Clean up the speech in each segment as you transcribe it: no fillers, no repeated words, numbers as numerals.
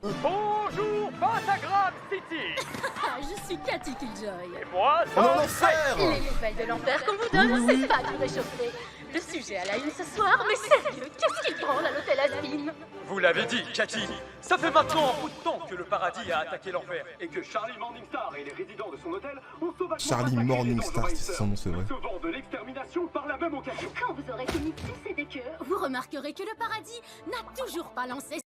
Bonjour, Pentagram City. Je suis Cathy Killjoy. Et moi, On est en Tom enfer. Les nouvelles de l'enfer qu'on vous donne, c'est pas de réchauffer. Le sujet à la une ce soir, mais sérieux, qu'est-ce qu'il prend à l'hôtel Asbin? Vous l'avez dit, Cathy. Ça fait maintenant un bout de temps que le paradis a attaqué l'enfer. Et que Charlie Morningstar et les résidents de son hôtel ont sauvagement Charlie massacré les Morningstar, envahisseurs, c'est son nom, c'est vrai. sauvant de l'extermination par la même occasion. Quand vous aurez fini de tisser des queues, vous remarquerez que le paradis n'a toujours pas lancé.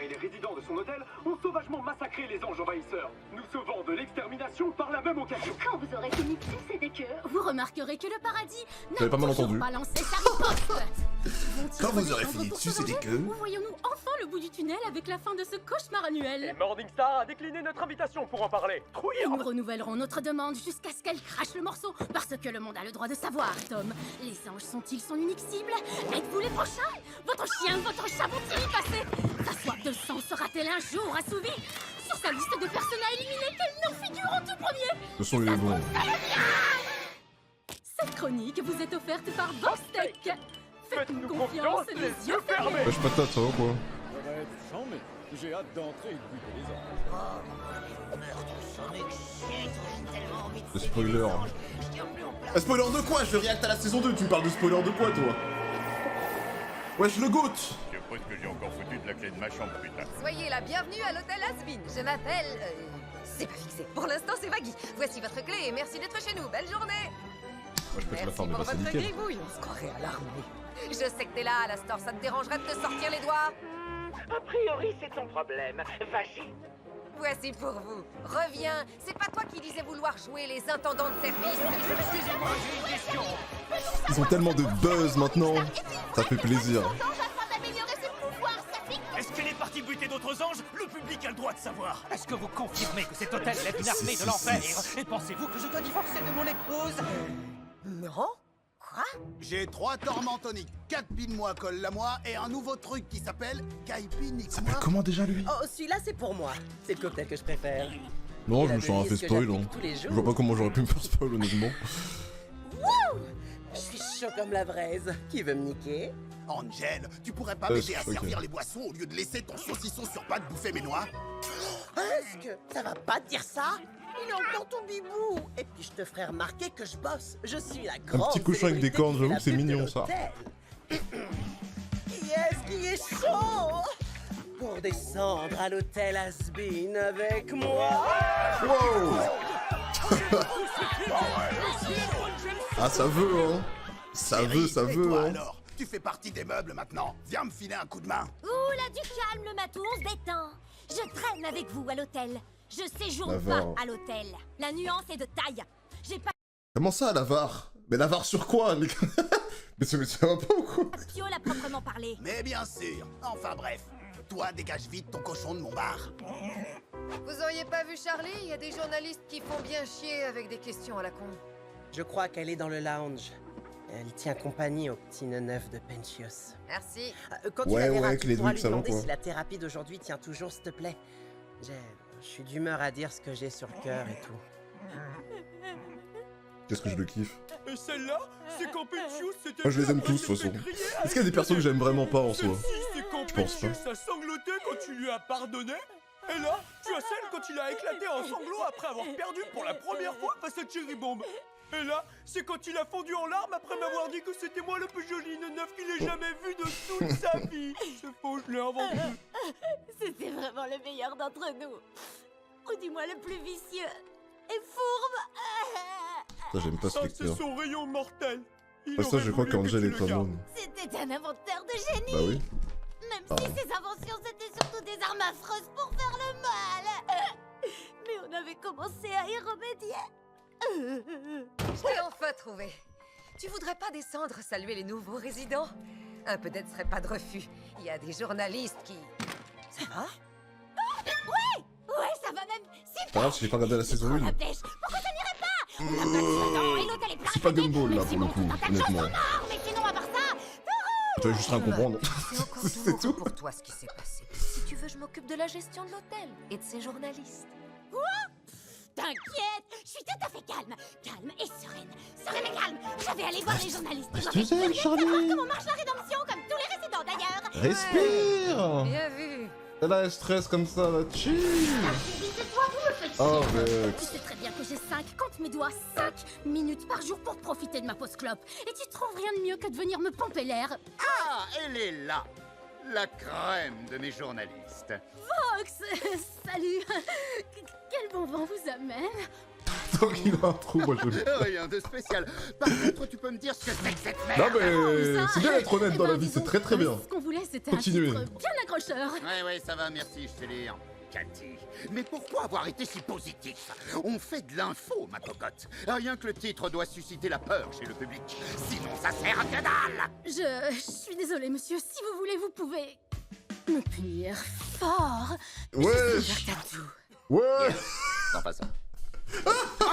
Et les résidents de son hôtel ont sauvagement massacré les anges envahisseurs, nous sauvant de l'extermination par la même occasion. Quand vous aurez fini de tisser des queues, vous remarquerez que le paradis J'avais pas n'a mal toujours entendu. pas lancé sa riposte. Quand vous aurez fini de sucer des queues. Ou voyons-nous enfin le bout du tunnel avec la fin de ce cauchemar Et annuel? Morningstar a décliné notre invitation pour en parler. Et Trouillard. nous renouvellerons notre demande jusqu'à ce qu'elle crache le morceau, parce que le monde a le droit de savoir, Tom. Les anges sont-ils son unique cible? Êtes-vous les prochains? Votre chien, votre chat vont-ils y passer? Sa soif de sang sera-t-elle un jour assouvie? Sur sa liste de personnes à éliminer, quel nom figure en tout premier? De toute façon, il est bon. Cette chronique vous est offerte par Bostec. Faites-nous confiance, les yeux fermés. Wesh patate, ça va quoi? Ça va être chambé. J'ai hâte d'entrer et de goûter les autres. Le spoiler. Un spoiler de quoi? Je react à la saison 2, tu me parles de spoiler de quoi toi? Wesh le goat. Je suppose que j'ai encore foutu de la clé de ma chambre, putain. Soyez la bienvenue à l'hôtel Asbin. Je m'appelle... c'est pas fixé. Pour l'instant, c'est Vaggy. Voici votre clé et merci d'être chez nous. Belle journée. Moi je pète la Merci forme, mais pour bah c'est votre nickel. gribouille. On se croirait à l'armée. Je sais que t'es là, Alastor. Ça te dérangerait de te sortir les doigts? A priori, c'est ton problème. Vas-y. Voici pour vous. Reviens. C'est pas toi qui disais vouloir jouer les intendants de service. Excusez-moi, j'ai une question. Ils ont tellement de buzz maintenant. Ça fait plaisir. Est-ce qu'elle est partie buter d'autres anges? Le public a le droit de savoir. Est-ce que vous confirmez que cet hôtel est une armée de l'enfer? Et pensez-vous que je dois divorcer de mon épouse? Non? Quoi? J'ai 3 tormentoniques, 4 pine-moi, colle-la-moi et un nouveau truc qui s'appelle Kaipinique. Ça s'appelle comment déjà lui? Oh, celui-là, c'est pour moi. C'est le cocktail que je préfère. Non, Et je me la suis rien fait devise que spoil. j'applique Hein. tous les Je jours. vois pas comment j'aurais pu me faire spoil honnêtement. Je suis chaud comme la braise. Qui veut me niquer? Angel, tu pourrais pas m'aider à ok. servir les boissons au lieu de laisser ton saucisson sur pattes bouffer mes noix? Est-ce que ça va pas te dire ça? Il est encore tout bibou. Et puis je te ferai remarquer que je bosse. Je suis la grande petit cochon avec des célébrité cornes, qui fait j'avoue la que c'est pub de mignon, ça. l'hôtel. Qui est chaud pour descendre à l'hôtel Asbin avec moi? Wow. Ah ça veut hein. Ça veut, ça Et veut toi hein. alors, tu fais partie des meubles maintenant. Viens me filer un coup de main. Ouh là, du calme, le matou, on se détend. Je traîne avec vous à l'hôtel. Je séjourne L'avare. pas à l'hôtel. La nuance est de taille. J'ai pas Comment ça l'avare? Mais l'avare sur quoi les gars? Mais ça va pas ou quoi? de fiole à proprement parler. Mais bien sûr. Enfin bref, toi dégage vite ton cochon de mon bar. Vous auriez pas vu Charlie? Il y a des journalistes qui font bien chier avec des questions à la con. Je crois qu'elle est dans le lounge. Elle tient compagnie au petit neuf de Pentius. Merci. Quand Ouais, tu la verras, ouais, tu Clé pourras Luc, lui ça va, demander quoi. si la thérapie d'aujourd'hui tient toujours, s'il te plaît. Je suis d'humeur à dire ce que j'ai sur le cœur et tout. Qu'est-ce que je le kiffe? Et celle-là, c'est quand Pentius s'était... Moi je les aime tous de toute façon. Est-ce qu'il y a des personnes que j'aime vraiment pas en soi? Celle-ci, c'est quand Je pense pas. Pentius a sangloté quand tu lui as pardonné. Et là, tu as celle quand il a éclaté en sanglots après avoir perdu pour la première fois face à Cherry Bomb. Et là, c'est quand il a fondu en larmes après m'avoir dit que c'était moi le plus joli neuf qu'il ait jamais vu de toute sa vie. C'est faux, je l'ai inventé. C'était vraiment le meilleur d'entre nous. Ou du moins le plus vicieux. Et fourbe. Ça j'aime pas ce Ça, c'est lecteur. son rayon mortel. Il Ah, ça aurait je crois voulu que qu'Angel tu est le pas gardes. bonne. C'était un inventeur de génie. Bah oui. Même Ah. si ses inventions c'était surtout des armes affreuses pour faire le mal. Mais on avait commencé à y remédier. Je t'ai enfin trouvé. Tu voudrais pas descendre saluer les nouveaux résidents? Un peu d'aide serait pas de refus. Il y a des journalistes qui... Ça va? Ouais, ça va même. C'est Pas grave si j'ai pas regardé la saison 1. la pêche. Pourquoi ça n'irait pas? On a pas de dedans et l'hôtel est plein. C'est pas Gumball là Même si pour le bon, coup, tout un tas de choses honnêtement. sont morts, mais sinon à part ça. Tu vas juste rien comprendre. C'est encore C'est douloureux tout. pour toi ce qui s'est passé. Si tu veux, je m'occupe de la gestion de l'hôtel et de ses journalistes. T'inquiète, je suis tout à fait calme. Calme et sereine. Sereine et calme. Je vais aller voir les journalistes. Reste Ils ont zen, envie de savoir Charlie. comment marche la rédemption, comme tous les résidents d'ailleurs. Respire. Bien vu. Et là, elle stresse comme ça, là. Chill. Toi, vous me faites Oh, chier. Vex. Tu sais très bien que j'ai 5, compte mes doigts, 5 minutes par jour pour profiter de ma pause clope. Et tu trouves rien de mieux que de venir me pomper l'air. Ah, elle est là. La crème de mes journalistes. Fox, salut. Quel bon vent vous amène? Donc il a un trou, moi je l'ai. Rien de spécial. Par contre, tu peux me dire ce que c'est que cette merde? Non mais c'est bien d'être honnête dans la vie, c'est très très bien. Ce qu'on voulait, c'était Continuez. un titre bien accrocheur. Ouais, ça va, merci, je sais lire. Cathy, mais pourquoi avoir été si positif? On fait de l'info, ma cocotte. Rien que le titre doit susciter la peur chez le public. Sinon, ça sert à que dalle. Je suis désolée, monsieur. Si vous voulez, vous pouvez me punir fort. Ouais. Je suis ouverte à tout. Ouais. Sans façon.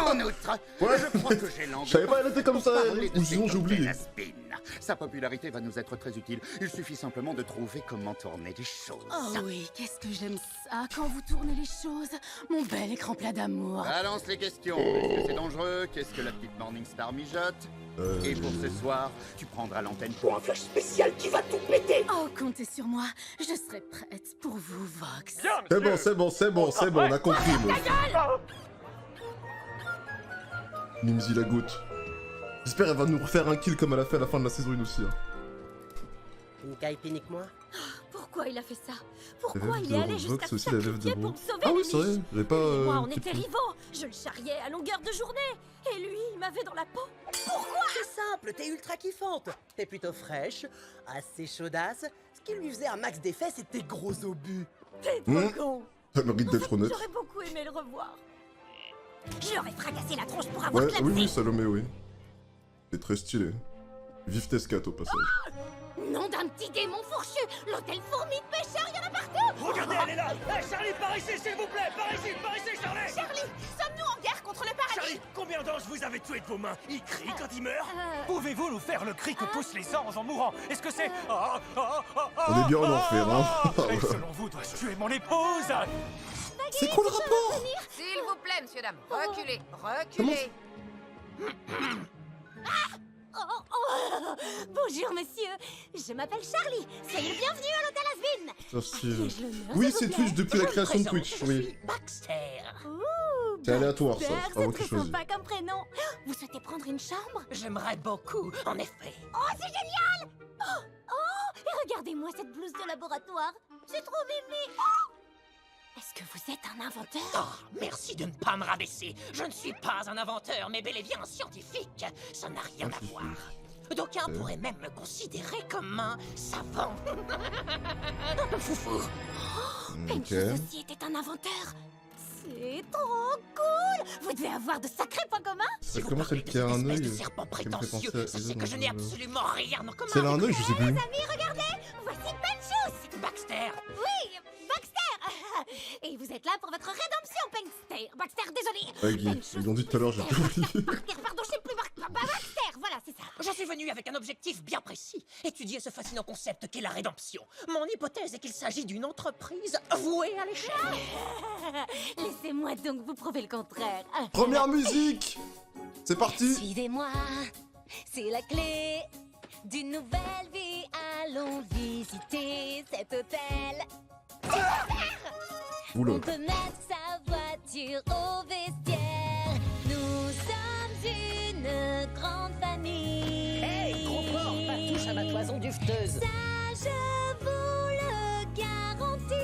En outre, Ouais. je crois que j'ai l'envie. Je savais pas elle était comme ça, elle. Parler de Ou sinon ces j'ai oublié. cocktails à spin. Sa popularité va nous être très utile. Il suffit simplement de trouver comment tourner les choses. Oh oui, qu'est-ce que j'aime ça quand vous tournez les choses. Mon bel écran plat d'amour. Balance les questions. Est-ce que c'est dangereux? Qu'est-ce que la petite Morningstar mijote? Et pour ce soir, tu prendras l'antenne pour un flash spécial qui va tout péter. Oh, comptez sur moi. Je serai prête pour vous, Vox. C'est bon, on a compris. moi. Mimsy la goutte. J'espère qu'elle va nous refaire un kill comme elle a fait à la fin de la saison 1 aussi. Hein. Nique moi. Pourquoi il a fait ça? La Pourquoi veuve il de est allé jusqu'à Vox se aussi, la veuve de sacrifier pour Rose. me sauver Ah oui, lui? c'est vrai, j'avais pas. Moi, on capté. était rivaux. Je le charriais à longueur de journée. Et lui, il m'avait dans la peau. Pourquoi? C'est simple, t'es ultra kiffante. T'es plutôt fraîche, assez chaudasse. Ce qui lui faisait un max d'effet, c'était tes gros obus. T'es Hmm. trop con. Ça mérite d'être honnête. J'aurais beaucoup aimé le revoir. Je leur ai fracassé la tronche pour avoir Ouais, clapsé. oui, Salomé, oui. C'est très stylé. Vive Tescat au passage. Nom d'un petit démon fourchu. L'hôtel fourmi de pêcheurs, il y en a partout. Regardez, elle est là. Hey, Charlie, par ici, s'il vous plaît. Par ici, Charlie. Charlie, sommes-nous en guerre contre le paradis? Charlie, combien d'anges vous avez tué de vos mains? Il crie quand il meurt? Pouvez-vous nous faire le cri que poussent les anges en mourant? Est-ce que c'est... On est bien en enfer, hein. Et selon vous, dois-je tuer mon épouse? C'est quoi le rapport? S'il vous plaît, monsieur, dame, reculez, Comment reculez. Bonjour, monsieur. Je m'appelle Charlie. Soyez le bienvenu à l'hôtel Asbin. Merci. l'honneur, Oui, s'il c'est vous Twitch plaît. depuis la création de Twitch, oui. Baxter. C'est aléatoire, ça. Baxter, C'est pas moi c'est qui très choisis. sympa comme prénom. Vous souhaitez prendre une chambre? J'aimerais beaucoup, en effet. Oh, c'est génial! Oh, et regardez-moi cette blouse de laboratoire. C'est trop mimi. Oh! Est-ce que vous êtes un inventeur? Oh, merci de ne pas me rabaisser. Je ne suis pas un inventeur, mais bel et bien un scientifique. Ça n'a rien à voir. D'aucuns pourraient même me considérer comme un savant. Foufou. Ceci était un inventeur. C'est trop cool. Vous devez avoir de sacrés points communs. Ça commence celle qui a un œil. de serpent qui me fait penser prétentieux. à Sachez que je n'ai absolument rien en commun. C'est elle a un œil, je sais plus. Amis, regardez. Voici Penchus. Baxter. Oui, Baxter. Et vous êtes là pour votre rédemption, Baxter. Baxter, désolé. Ouais, Guy, ils l'ont dit tout à l'heure, j'ai tout oublié. Pardon, je sais plus Baxter. Voilà, c'est ça. Je suis venu avec un objectif bien précis. Étudier ce fascinant concept qu'est la rédemption. Mon hypothèse est qu'il s'agit d'une entreprise vouée à l'échec. Laissez-moi donc vous prouver le contraire. Première musique. C'est parti. Suivez-moi, c'est la clé d'une nouvelle vie. Allons visiter cet hôtel. Oula. On peut mettre sa voiture au vestiaire. Nous sommes une grande famille. Hey, gros porc, pas touche à ma toison dufteuse. Ça, je vous le garantis.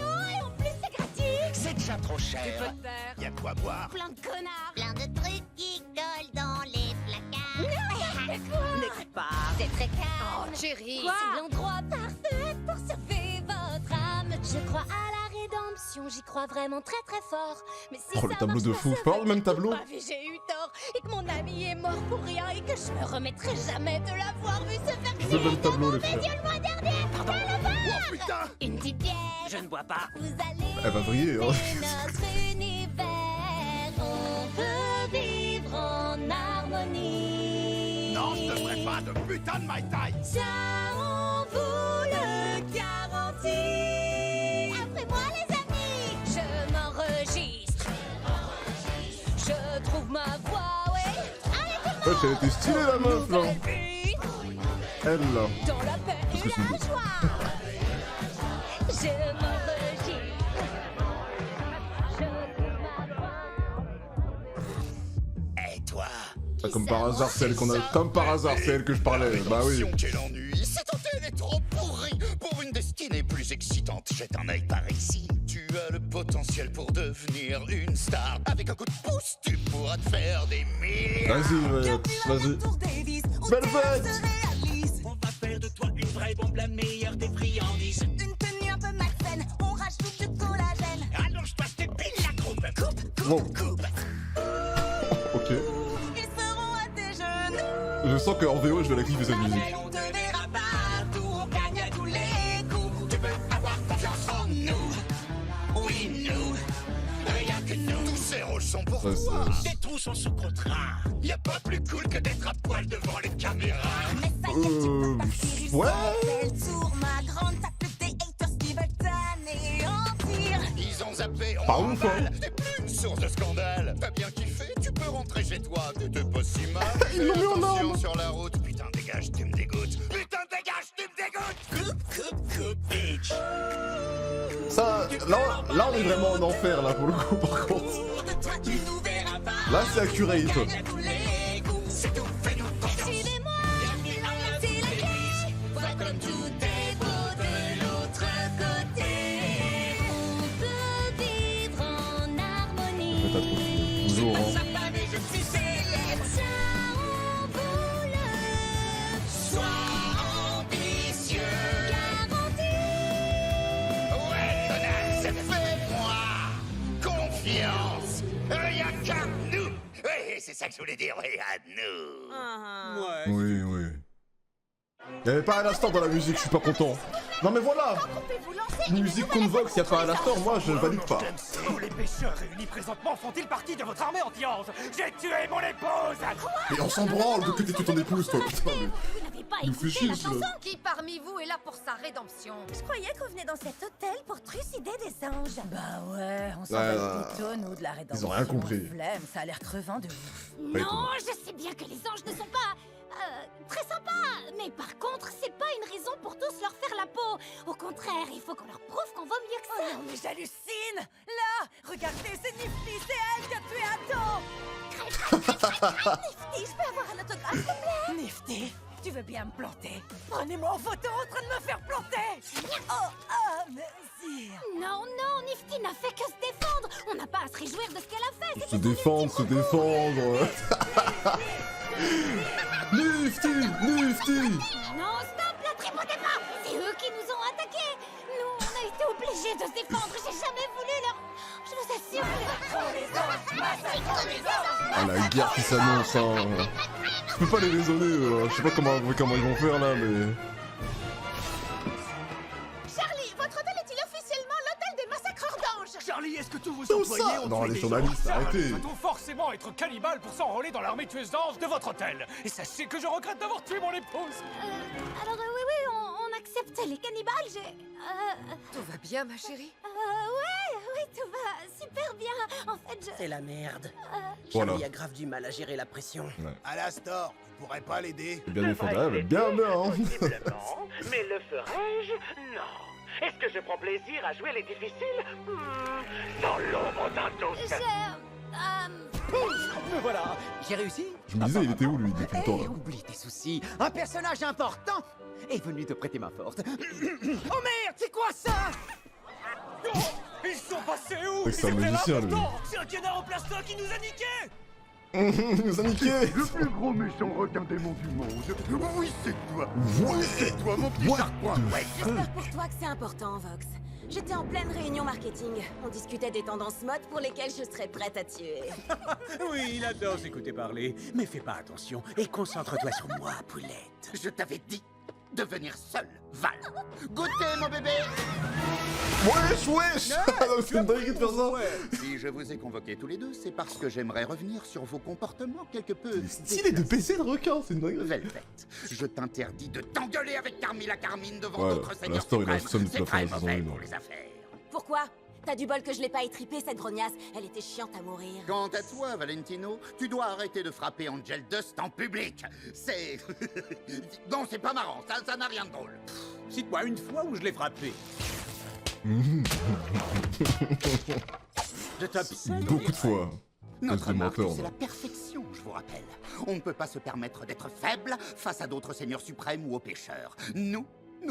Oh, et en plus, c'est gratuit. C'est déjà trop cher. Taire. Y a quoi boire? Plein de connards. Plein de trucs qui collent dans les placards. N'écoute pas. C'est très calme. Oh, chérie. C'est l'endroit parfait pour sauver votre âme. Je crois à la rédemption, j'y crois vraiment très très fort. Mais si Oh, le ça tableau marche de pas, fou. c'est Pas vrai le même que tableau. toute ma vie, j'ai eu tort et que mon ami est mort pour rien et que je me remettrai jamais de l'avoir vu se faire C'est le même tableau, les frères. le mois dernier. Pardon. Oh putain! Une petite bière. Je ne bois pas. Vous allez Elle va vriller, hein. notre univers. On peut vivre en harmonie. Non, je te ferai pas de putain de Mai Tai! Ça, on vous le garantit. Après moi, les amis, je m'enregistre. Je trouve ma voix, ouais. Allez, tout le Ouais, elle était stylée la meuf là. monde. Vie Elle là. dans la paix Parce que et c'est une la douce. joie. Je m'enregistre. Et toi? Ah, comme par hasard, celle qu'on a. Comme par hasard, celle que je parlais. Bah oui. Quel ennui, cette antenne est trop pourrie pour une destinée plus excitante. Jette un œil par ici. Tu as le potentiel pour devenir une star. Avec un coup de pouce, tu pourras te faire des milliards. Vas-y. Belle fête. On va faire de toi une vraie bombe, la meilleure des friandises. Une tenue un peu malsaine, on rajoute du collagène. Allonge-toi, je t'épile la coupe. Wow. Coupe. Ok. Ils seront à tes genoux. Je sens qu'en VO, je vais la kiffer cette musique. On te verra partout, on gagne à tous les coups. Tu peux avoir confiance en nous. Oui, nous. Rien que nous. Tous ces rôles sont pour Ouais, toi. Des trous sont sous contrat. Y a pas plus cool que d'être à poil devant les caméras. Mais ça y est, tu peux partir, ils ouais. s'appellent Tour, ma grande, t'as plus des haters qui veulent t'anéantir. Ils ont zappé, on Pas m'en ouf, hein. balle. T'es plus une source de scandale. T'as bien kiffé, tu peux rentrer chez toi. T'étais pas si mal. Ils l'ont mis en Attention arme. sur la route. Putain, dégage, tu me dégoûtes. Putain, dégage, tu me dégoûtes. Coupe, bitch. Ça, là, on est vraiment en enfer, là, pour le coup, par contre. Toi, tu nous verras pas. Là, c'est accurate. On gagne à tous les coups. C'est tout, fais-nous confiance. Suivez-moi, c'est la cage. Vois comme tout est beau de l'autre côté. On peut vivre en harmonie. T'as trop fou. Toujours, hein. Je suis célèbre. Ça, on vous le Sois ambitieux. garantit. Ouais, tenace, fais-moi confiance. Rien qu'à nous. Oui, c'est ça que je voulais dire, oui, à nous. Ouais. Oui, oui. Y'avait pas à l'instant dans la musique, je suis pas content. Non mais voilà. Une musique Convox, y'a pas à l'instant, moi je valide pas. Tous les pêcheurs réunis présentement font-ils partie de votre armée anti-ange? J'ai tué mon épouse! Et on s'en branle de que t'es ton épouse, toi, putain, mais. Vous n'avez pas Il me fait écouté chier, la celui-là. chanson? Qui parmi vous est là pour sa rédemption? Je croyais qu'on venait dans cet hôtel pour trucider des anges. Bah ouais, on s'en Ouais, va du tonneau de la rédemption. Ils ont rien compris. Flemme, ça a l'air crevant de ouf. Non, je sais bien que les anges ne sont pas très sympas, mais par contre, c'est pas une raison pour tous leur faire la peau. Au contraire, il faut qu'on leur prouve qu'on vaut mieux que ça. Oh non, mais j'hallucine! Là, regardez, c'est Nifty, c'est elle qui a tué Ado! Nifty, je peux avoir un autographe, s'il te plaît? Nifty, tu veux bien me planter? Prenez-moi en photo en train de me faire planter! Oh, merci! Non, non, Nifty n'a fait que se défendre. On n'a pas à se réjouir de ce qu'elle a fait. Se défendre, se défendre. Nifty, Nifty. Non, stop, la tripotez pas. C'est eux qui nous ont attaqués. Nous, on a été obligés de se défendre. J'ai jamais voulu leur... Je vous assure Ah, la guerre qui s'annonce, hein. Je peux pas les raisonner, je sais pas comment ils vont faire là, mais. Charlie, votre hôtel est-il officiellement l'hôtel des massacreurs d'anges? Charlie, est-ce que tous vos Tout employés ça ont Non, tué les des journalistes, gens? arrêtez. Doit-on forcément être cannibale pour s'enrôler dans l'armée tueuse d'anges de votre hôtel? Et sachez que je regrette d'avoir tué mon épouse! Alors, oui, on accepte les cannibales, j'ai... Tout va bien, ma chérie? Oui, tout va super bien. En fait, C'est la merde. Voilà. Charlie a grave du mal à gérer la pression. Alastor, tu pourrais pas l'aider? C'est bien défendable, bien, hein. Possiblement, mais le ferais-je? Non. Est-ce que je prends plaisir à jouer les difficiles? Dans l'ombre d'un doute. Me voilà, j'ai réussi. Je me disais, il était où lui depuis le temps là? Oublie tes soucis, un personnage important est venu te prêter main forte. Oh merde, c'est quoi ça? Ils sont passés où? C'est un magicien lui. C'est un canard en plastoc qui nous a niqués! Il nous a niqué. Le plus gros méchant requin démon du monde. Oui, c'est toi. Ouais. C'est toi, mon petit charcoin. Ouais. J'espère pour toi que c'est important, Vox. J'étais en pleine réunion marketing. On discutait des tendances mode pour lesquelles je serais prête à tuer. Oui, il adore s'écouter parler, mais fais pas attention et concentre-toi sur moi, poulette. Je t'avais dit de venir seul, Val. Goûtez, mon bébé. Wesh. C'est une dinguerie de faire ça. Si je vous ai convoqués tous les deux, c'est parce que j'aimerais revenir sur vos comportements quelque peu... Stylé de baiser le requin, c'est une dinguerie. Velvet, je t'interdis de t'engueuler avec Carmilla Carmine devant Ouais, d'autres seigneurs Alastor, il a le suprêmes. seum de C'est la fin très de la saison mauvais 1. pour les affaires. Pourquoi? T'as du bol que je l'ai pas étripée, cette grognasse. Elle était chiante à mourir. Quant à toi, Valentino, tu dois arrêter de frapper Angel Dust en public. C'est... non, c'est pas marrant, ça n'a rien de drôle. Cite-moi une fois où je l'ai frappé. Je t'observe. Beaucoup de fois. Notre de marque, menteur, c'est là. la perfection, je vous rappelle. On ne peut pas se permettre d'être faible face à d'autres seigneurs suprêmes ou aux pécheurs. Nous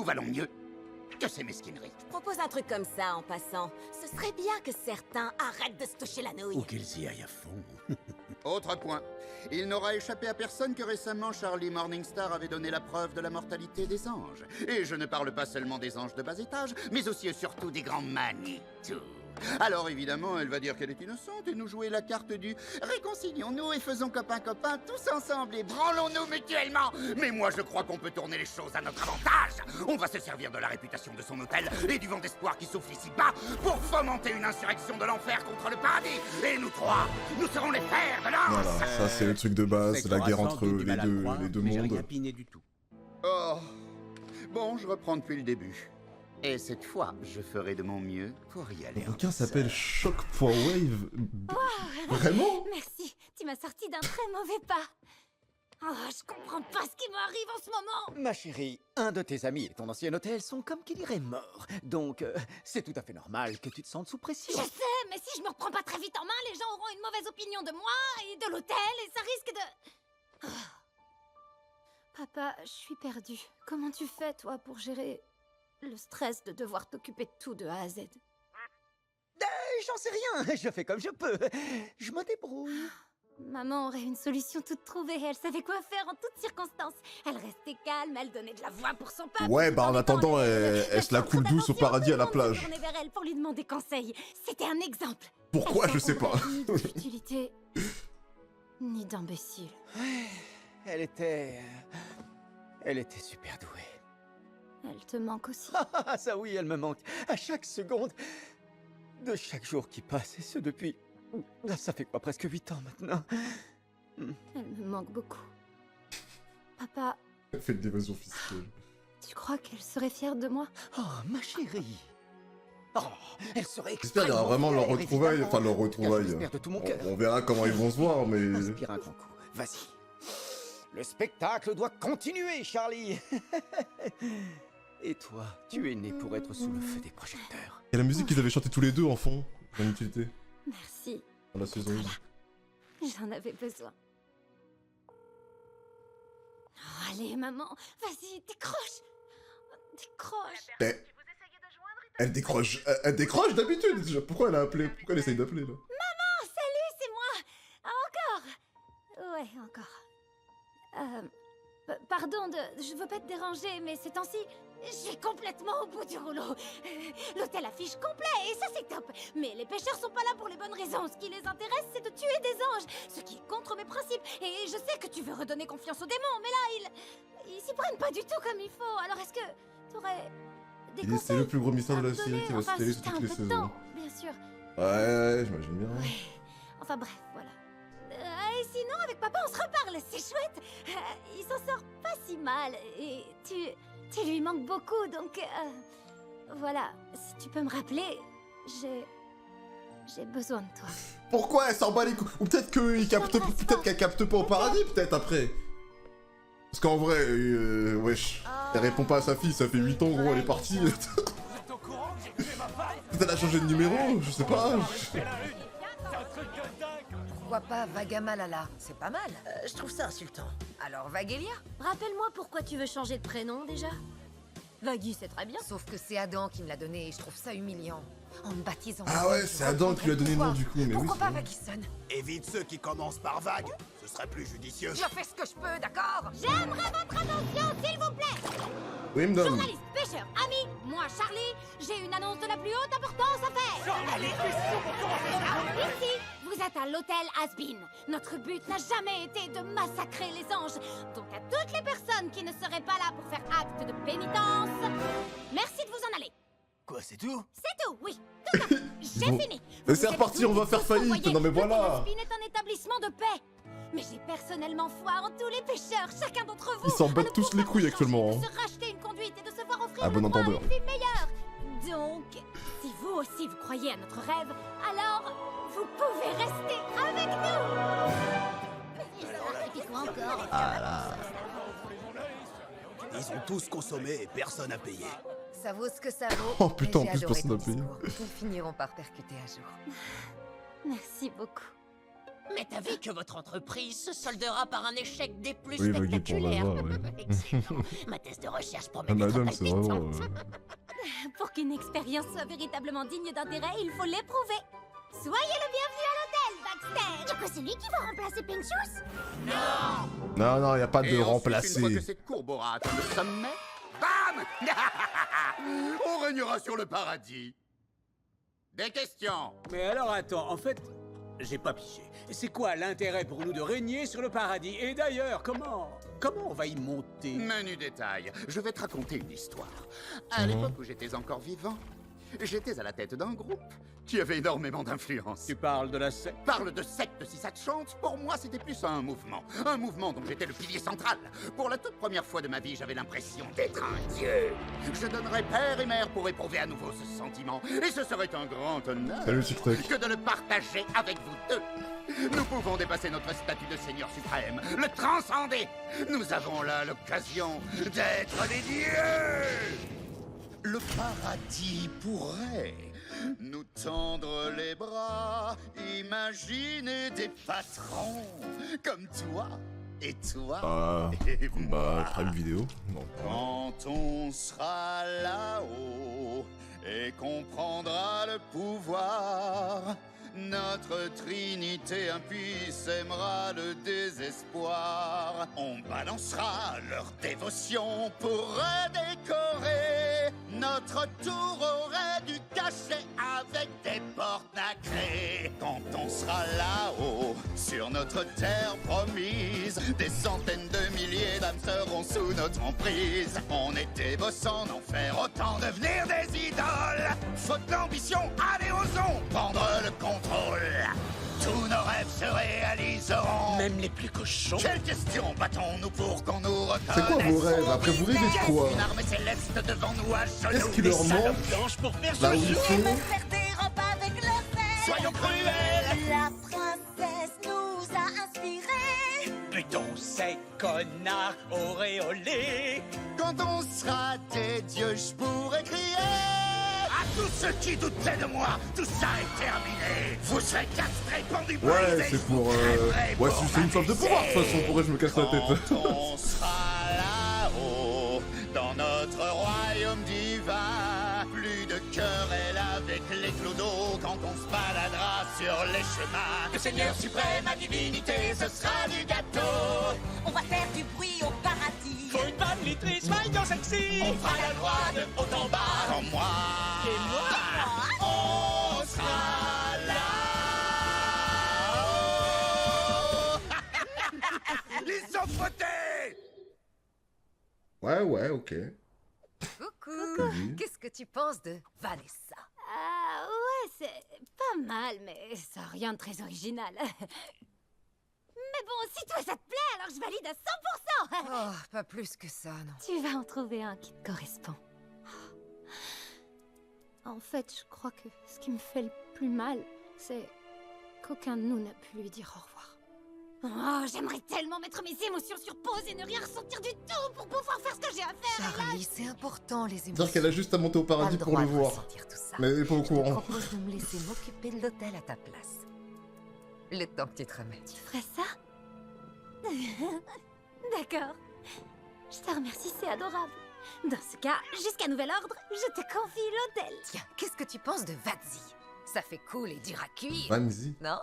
valons mieux que ces mesquineries. Je propose un truc comme ça en passant. Ce serait bien que certains arrêtent de se toucher la nouille. Ou qu'ils y aillent à fond. Autre point. Il n'aura échappé à personne que récemment Charlie Morningstar avait donné la preuve de la mortalité des anges. Et je ne parle pas seulement des anges de bas étage, mais aussi et surtout des grands Manitou. Alors évidemment, elle va dire qu'elle est innocente et nous jouer la carte du réconcilions-nous et faisons copain-copain tous ensemble et branlons-nous mutuellement. Mais moi je crois qu'on peut tourner les choses à notre avantage. On va se servir de la réputation de son hôtel et du vent d'espoir qui souffle ici bas pour fomenter une insurrection de l'enfer contre le paradis. Et nous trois, nous serons les fers de lance. Voilà, ça c'est le truc de base, la guerre entre les deux mondes. du tout. Oh, bon, je reprends depuis le début. Et cette fois, je ferai de mon mieux pour y aller. Le bouquin s'appelle Shock.wave. Vraiment? Merci, tu m'as sorti d'un très mauvais pas. Oh, je comprends pas ce qui m'arrive en ce moment. Ma chérie, un de tes amis et ton ancien hôtel sont comme qui dirait morts. Donc, c'est tout à fait normal que tu te sentes sous pression. Je sais, mais si je me reprends pas très vite en main, les gens auront une mauvaise opinion de moi et de l'hôtel et ça risque de... Oh. Papa, je suis perdue. Comment tu fais, toi, pour gérer le stress de devoir t'occuper de tout de A à Z? J'en sais rien, je fais comme je peux. Je me débrouille. Maman aurait une solution toute trouvée. Elle savait quoi faire en toutes circonstances. Elle restait calme, elle donnait de la voix pour son peuple. Ouais, bah en attendant, elle se la coule douce au paradis à la plage. Je me suis tournée vers elle pour lui demander conseil. C'était un exemple. Pourquoi, je sais pas. Ni de futilité, ni d'imbécile. Elle était super douée. Elle te manque aussi. Ah, ça oui, elle me manque. À chaque seconde de chaque jour qui passe, et ce depuis... Ça fait quoi, presque 8 ans maintenant. Elle me manque beaucoup. Papa, Elle fait de l'évasion fiscale. tu crois qu'elle serait fière de moi? Oh, ma chérie. Oh, elle serait J'espère qu'il y aura vraiment leur retrouvaille, enfin leur retrouvaille. J'espère de tout mon cœur. On verra comment ils vont se voir, mais... Inspire un grand coup, vas-y. Le spectacle doit continuer, Charlie. Et toi, tu es né pour être sous le feu des projecteurs. Et la musique qu'ils avaient chanté tous les deux en fond, en utilité, Merci. dans la saison 1. J'en avais besoin. Oh, allez, maman, vas-y, décroche. Décroche. Elle décroche d'habitude déjà. Pourquoi elle a appelé? Pourquoi elle essaye d'appeler là? Maman, salut, c'est moi. Encore. Ouais, encore. Pardon, je veux pas te déranger, mais ces temps-ci, je suis complètement au bout du rouleau. L'hôtel affiche complet, et ça c'est top. Mais les pêcheurs sont pas là pour les bonnes raisons. Ce qui les intéresse, c'est de tuer des anges, ce qui est contre mes principes. Et je sais que tu veux redonner confiance aux démons, mais là, ils s'y prennent pas du tout comme il faut. Alors est-ce que t'aurais des conseils? C'est le plus gros mystère de la série donner? qui va se Enfin, télé si sur t'as toutes un les peu de saisons. temps, bien sûr. Ouais, j'imagine bien. Enfin bref, voilà. Et sinon, avec papa, on se reparle, c'est chouette. Il s'en sort pas si mal. Et tu lui manques beaucoup, donc... voilà, si tu peux me rappeler, j'ai besoin de toi. Pourquoi elle s'en bat les couilles? Ou peut-être qu'elle capte pas au paradis, peut-être après. Parce qu'en vrai, wesh, elle répond pas à sa fille, ça fait 8 ans gros, elle est partie. Peut-être elle a changé de numéro, je sais pas. Pourquoi pas Vagamalala? C'est pas mal. Je trouve ça insultant. Alors Vagelia? Rappelle-moi pourquoi tu veux changer de prénom, déjà. Vagui, c'est très bien. Sauf que c'est Adam qui me l'a donné et je trouve ça humiliant. En me baptisant. Ah ouais, c'est Adam qui lui a donné le nom du coup, mais oui. Pourquoi pas Vagisson? Évite ceux qui commencent par vague. Ce serait plus judicieux. Je fais ce que je peux, d'accord? J'aimerais votre attention, s'il vous plaît. Oui, me donne. Journaliste, pêcheur, ami, moi Charlie, j'ai une annonce de la plus haute importance à faire. Allez, Ici, vous êtes à l'hôtel Asbin. Notre but n'a jamais été de massacrer les anges. Donc à toutes les personnes qui ne seraient pas là pour faire acte de pénitence, merci de vous en aller. Quoi, c'est tout? C'est tout, oui. Tout à fait. J'ai Bon. fini. Mais c'est reparti, on va faire faillite. Non mais voilà. L'hôtel Asbin est un établissement de paix. Mais j'ai personnellement foi en tous les pêcheurs, chacun d'entre vous. Ils s'en battent tous les couilles actuellement. De se racheter une conduite et de se voir offrir Ah, bon le droit à entendeur. une vie meilleure. Donc, si vous aussi vous croyez à notre rêve, alors vous pouvez rester avec nous. Ils ont tous consommé et personne n'a payé. Ça vaut ce que ça vaut. Oh putain, en mais plus, j'ai adoré personne n'a ton payé. discours. Ils finiront par percuter un jour. Merci beaucoup. Mais t'as vu que votre entreprise se soldera par un échec des plus Oui, le guide pour spectaculaires. l'avoir, ouais. Excellent. Ma thèse de recherche promet Ah, d'être madame, c'est vraiment... palpitante. Pour qu'une expérience soit véritablement digne d'intérêt, il faut l'éprouver. Soyez le bienvenu à l'hôtel, Baxter. Du coup, c'est lui qui va remplacer Pinchos? Non, non, y a pas de Et ensuite, une fois remplacer. que cette courbe aura atteint le sommet, bam on régnera sur le paradis. Des questions? Mais alors attends, en fait, j'ai pas pigé. C'est quoi l'intérêt pour nous de régner sur le paradis? Et d'ailleurs, comment on va y monter? Menu détail, je vais te raconter une histoire. À l'époque où j'étais encore vivant, j'étais à la tête d'un groupe qui avait énormément d'influence. Tu parles de la secte? Parle de secte si ça te chante, pour moi c'était plus un mouvement. Un mouvement dont j'étais le pilier central. Pour la toute première fois de ma vie, j'avais l'impression d'être un dieu. Je donnerais père et mère pour éprouver à nouveau ce sentiment. Et ce serait un grand honneur Salut, TikTok. que de le partager avec vous deux. Nous pouvons dépasser notre statut de Seigneur suprême, le transcender. Nous avons là l'occasion d'être des dieux. Le paradis pourrait nous tendre les bras, imaginer des patrons comme toi et toi et moi. Prime Vidéo. Non. Quand on sera là-haut et qu'on prendra le pouvoir, notre trinité impie sèmera le désespoir. On balancera leur dévotion pour redécorer. Notre tour aurait du cachet avec des portes nacrées. Quand on sera là-haut, sur notre terre promise, des centaines de milliers d'âmes seront sous notre emprise. On était boss en enfer, autant devenir des idoles. Faute d'ambition, allez osons prendre le contrôle. Tous nos rêves se réaliseront. Même les plus cochons. Quelle question battons-nous pour qu'on nous reconnaisse? C'est quoi vos rêves? Après, vous rêvez de quoi? Une armée céleste devant nous à genoux. Qu'est-ce qui leur manque? Là où ils sont? Faire des robes avec leur frère. Soyons cruels. La princesse nous a inspirés. Butons ces connards auréolés. Quand on sera des dieux, je pourrais crier à tous ceux qui doutaient de moi, tout ça est terminé. Vous serez castrés, pendus, Ouais, brisés. c'est pour... Ouais, c'est une soif de pouvoir, de toute façon. Pourquoi je me casse la tête? Quand on sera là-haut, dans notre royaume divin, plus de querelle avec les clodos quand on se baladera sur les chemins. Le Seigneur suprême, ma divinité, ce sera du gâteau. On va faire du bruit au paradis. Faut une bonne litrice, maillot sexy. On fera la loi de haut en bas. Quand moi Et moi, on sera là-haut. Ils ont voté. Ouais, ok. Coucou. Qu'est-ce que tu penses de Vanessa? Ah ouais, c'est pas mal, mais ça a rien de très original. Mais bon, si toi ça te plaît, alors je valide à 100%. Oh, pas plus que ça, non. Tu vas en trouver un qui te correspond. En fait, je crois que ce qui me fait le plus mal, c'est qu'aucun de nous n'a pu lui dire au revoir. Oh, j'aimerais tellement mettre mes émotions sur pause et ne rien ressentir du tout pour pouvoir faire ce que j'ai à faire. Charlie, c'est important les émotions. C'est-à-dire qu'elle a juste à monter au paradis pour le voir. Mais elle est pas au Je te courant. propose de me laisser m'occuper de l'hôtel à ta place. Le temps que tu te remettes. Tu ferais ça? D'accord. Je te remercie, c'est adorable. Dans ce cas, jusqu'à nouvel ordre, je te confie l'hôtel. Tiens, qu'est-ce que tu penses de Vadzi? Ça fait cool et dur à cuire. Vanzi. Non?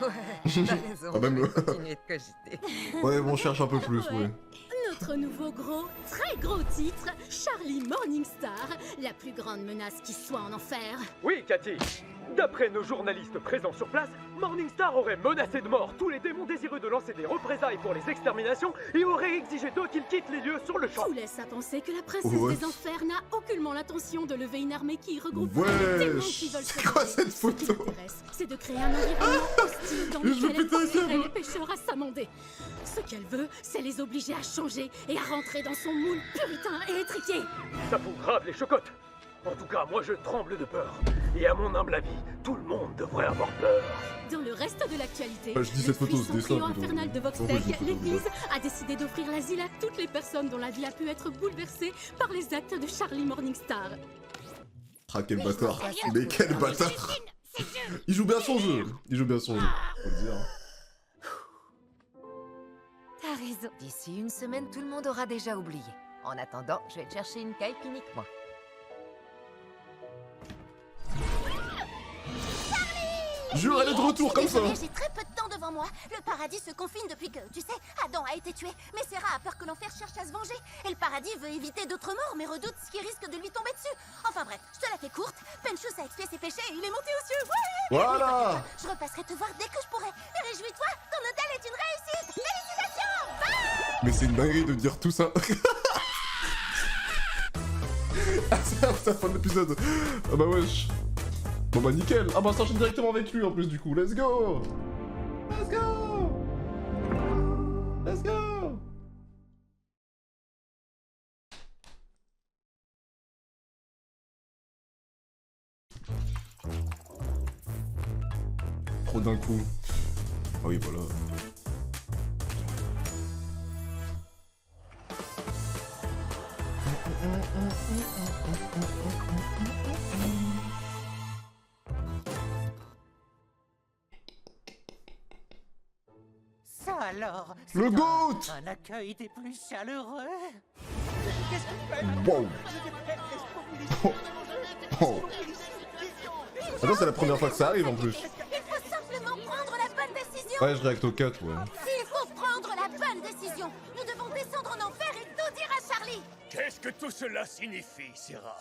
Ouais, t'as raison. Ah, même je le- vais continuer de cogiter. Ouais, bon, on cherche un peu plus, ouais. Notre nouveau gros, très gros titre, Charlie Morningstar, la plus grande menace qui soit en enfer. Oui, Cathy. D'après nos journalistes présents sur place, Morningstar aurait menacé de mort tous les démons désireux de lancer des représailles pour les exterminations et aurait exigé d'eux qu'ils quittent les lieux sur le champ. Tout laisse à penser que la princesse Ouais. des enfers n'a aucunement l'intention de lever une armée qui regroupe Ouais, les démons qui veulent c'est se quoi venger. cette photo? Ce qui l'intéresse, c'est de créer un environnement hostile dans Je lequel vais elle péter un forcerait câble. les pécheurs à s'amender. Ce qu'elle veut, c'est les obliger à changer et à rentrer dans son moule puritain et étriqué. Ça fout grave les chocottes. En tout cas, moi je tremble de peur. Et à mon humble avis, tout le monde devrait avoir peur. Dans le reste de l'actualité, Je dis cette photo, le ce puissant dessin trio plutôt. infernal de Pourquoi je dis Voxtech, photo, l'Église, a décidé d'offrir l'asile à toutes les personnes dont la vie a pu être bouleversée par les actes de Charlie Morningstar. Ah, quel bâtard. Mais quel bâtard. Il joue bien son jeu. Il joue bien son jeu. Faut le dire. T'as raison. D'ici une semaine, tout le monde aura déjà oublié. En attendant, je vais te chercher une caille uniquement. Jure, elle est de retour comme ça. J'ai très peu de temps devant moi. Le paradis se confine depuis que, tu sais, Adam a été tué. Mais Serra a peur que l'enfer cherche à se venger. Et le paradis veut éviter d'autres morts, mais redoute ce qui risque de lui tomber dessus. Enfin bref, je te la fais courte. Penchus a expié ses péchés et il est monté aux cieux. Ouais. Voilà. Je repasserai te voir dès que je pourrai. Et réjouis-toi, ton hôtel est une réussite. Félicitations. Bye. Mais c'est une dinguerie de dire tout ça. Ah, c'est la fin de l'épisode. Ah bah wesh. Bon bah nickel. Ah bah ça enchaîne directement avec lui en plus du coup. Let's go. Let's go. Let's go. Trop d'un coup. Ah oui voilà. Ça alors, Le c'est GOAT! un accueil des plus chaleureux. Wow. Oh. Attends, c'est la première fois que ça arrive en plus. Il faut simplement prendre la bonne décision. Ouais, je réacte au cut, ouais. Il faut prendre la bonne décision. Nous devons descendre en enfer et tout dire à Charlie. Qu'est-ce que tout cela signifie, Serra?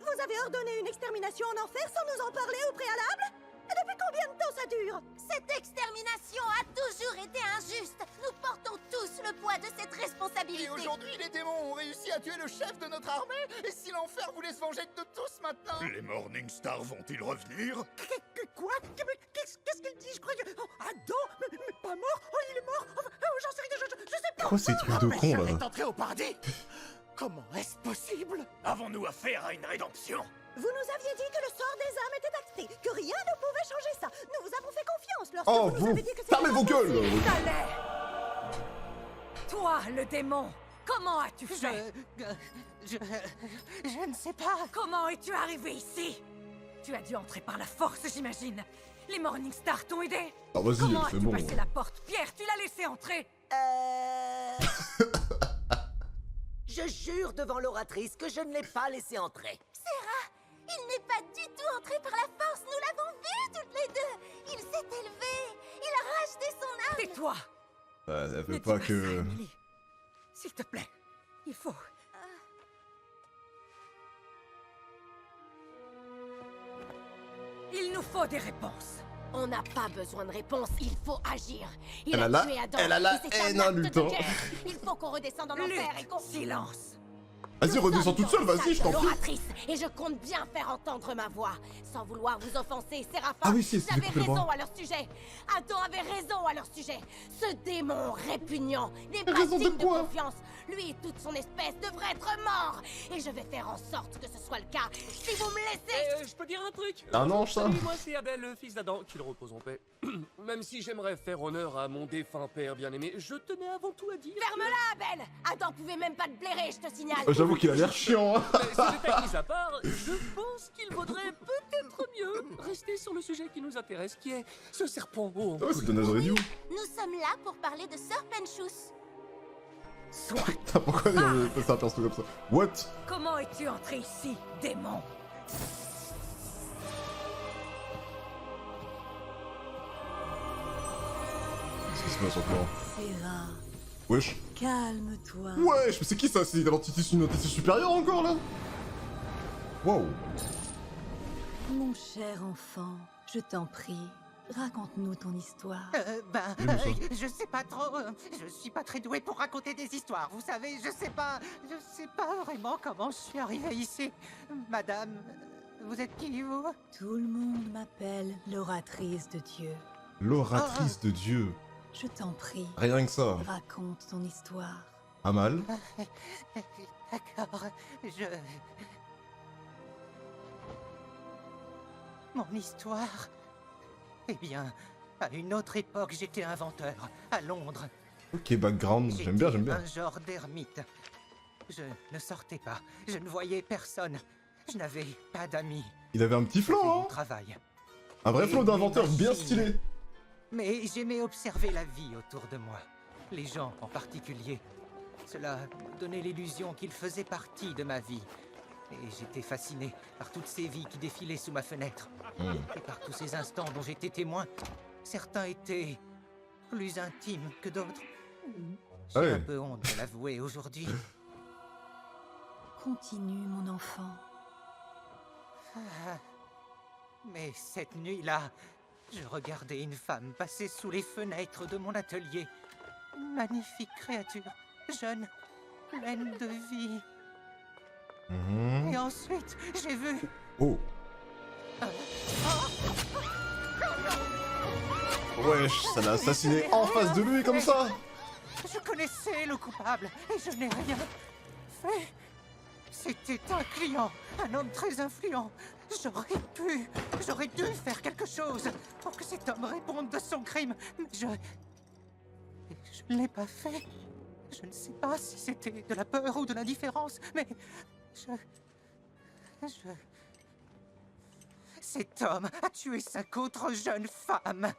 Vous avez ordonné une extermination en enfer sans nous en parler au préalable? Et depuis combien de temps ça dure? Cette extermination a toujours été injuste. Nous portons tous le poids de cette responsabilité. Et aujourd'hui, les démons ont réussi à tuer le chef de notre armée. Et si l'enfer voulait se venger de tous maintenant? Les Morningstar vont-ils revenir? Quoi? Qu'est-ce qu'il dit? Je crois que... Oh, Adam? Mais pas mort? Oh, il est mort? J'en sais rien, je sais pas. Quoi ces trucs de con là? est entré au paradis. Comment est-ce possible? Avons-nous affaire à une rédemption? Vous nous aviez dit que le sort des âmes était acté, que rien ne pouvait changer ça. Nous vous avons fait confiance lorsque Oh, vous nous vous avez dit que c'était fermez vos gueules! T'allais. Toi, le démon, comment as-tu fait? Je ne sais pas. Comment es-tu arrivé ici? Tu as dû entrer par la force, j'imagine. Les Morningstar t'ont aidé? Ah vas-y, Comment c'est as-tu bon. passé la porte? Pierre, tu l'as laissé entrer? Je jure devant l'oratrice que je ne l'ai pas laissé entrer. Serra, il n'est pas du tout entré par la force. Nous l'avons vu toutes les deux. Il s'est élevé. Il a racheté son âme. Tais-toi. Bah, ça Ne fait dis pas ça, que... Emily. S'il te plaît, il faut... Il nous faut des réponses. On n'a pas besoin de réponse, il faut agir. Il Elle a a la- tué Adam, elle a la et c'est un haine en acte de luttant. guerre. Il faut qu'on redescende en enfer et qu'on... Silence. Vas-y, redescends toute seule, vas-y, je t'en prie. L'oratrice, et je compte bien faire entendre ma voix. Sans vouloir vous offenser, Séraphin, Ah oui, si, c'est j'avais coupé le raison bras. à leur sujet. Adam avait raison à leur sujet. Ce démon répugnant n'est pas Raison de digne de quoi? confiance. Lui et toute son espèce devraient être morts. Et je vais faire en sorte que ce soit le cas. Si vous me laissez... Je peux dire un truc? Ah non, ça. Salut, moi c'est Abel, le fils d'Adam, qu'il repose en paix. Même si j'aimerais faire honneur à mon défunt père bien-aimé, je tenais avant tout à dire... Ferme-la, Abel. Adam pouvait même pas te blairer, je te signale. J'avoue qu'il a l'air chiant. Mais ce détail mis à part, je pense qu'il vaudrait peut-être mieux rester sur le sujet qui nous intéresse, qui est ce serpent haut. Ah ouais, c'est de Nazaridio. Nous sommes là pour parler de Sir Penchus. Pourquoi il fait ça un perso comme ça? What? Comment es-tu entré ici, démon? Qu'est-ce qui se passe encore? Serra, Wesh. calme-toi. Wesh, mais c'est qui ça? C'est une entité supérieure encore là? Wow. Mon cher enfant, je t'en prie, raconte-nous ton histoire. Je sais pas trop. Je suis pas très doué pour raconter des histoires. Vous savez, je sais pas vraiment comment je suis arrivé ici. Madame, vous êtes qui, vous? Tout le monde m'appelle l'oratrice de Dieu. L'oratrice de Dieu. Je t'en prie. Rien que ça. Raconte ton histoire. Amal? D'accord, Mon histoire? Eh bien, à une autre époque, j'étais inventeur, à Londres. Ok, background, j'aime bien, j'aime bien. Un genre d'ermite. Je ne sortais pas, je ne voyais personne, je n'avais pas d'amis. Il avait un petit flow, hein. Travail. Un vrai flow d'inventeur bien stylé. Mais j'aimais observer la vie autour de moi, les gens en particulier. Cela me donnait l'illusion qu'ils faisaient partie de ma vie. Et j'étais fasciné par toutes ces vies qui défilaient sous ma fenêtre. Et par tous ces instants dont j'étais témoin. Certains étaient plus intimes que d'autres. J'ai un peu honte de l'avouer aujourd'hui. Continue, mon enfant. Ah, mais cette nuit-là, je regardais une femme passer sous les fenêtres de mon atelier. Une magnifique créature, jeune, pleine de vie. Et ensuite, j'ai vu... Oh. Wesh, ça l'a assassiné en face de lui comme ça. Je connaissais le coupable et je n'ai rien fait. C'était un client, un homme très influent. J'aurais dû faire quelque chose pour que cet homme réponde de son crime. Mais je ne l'ai pas fait. Je ne sais pas si c'était de la peur ou de l'indifférence, mais Cet homme a tué 5 autres jeunes femmes.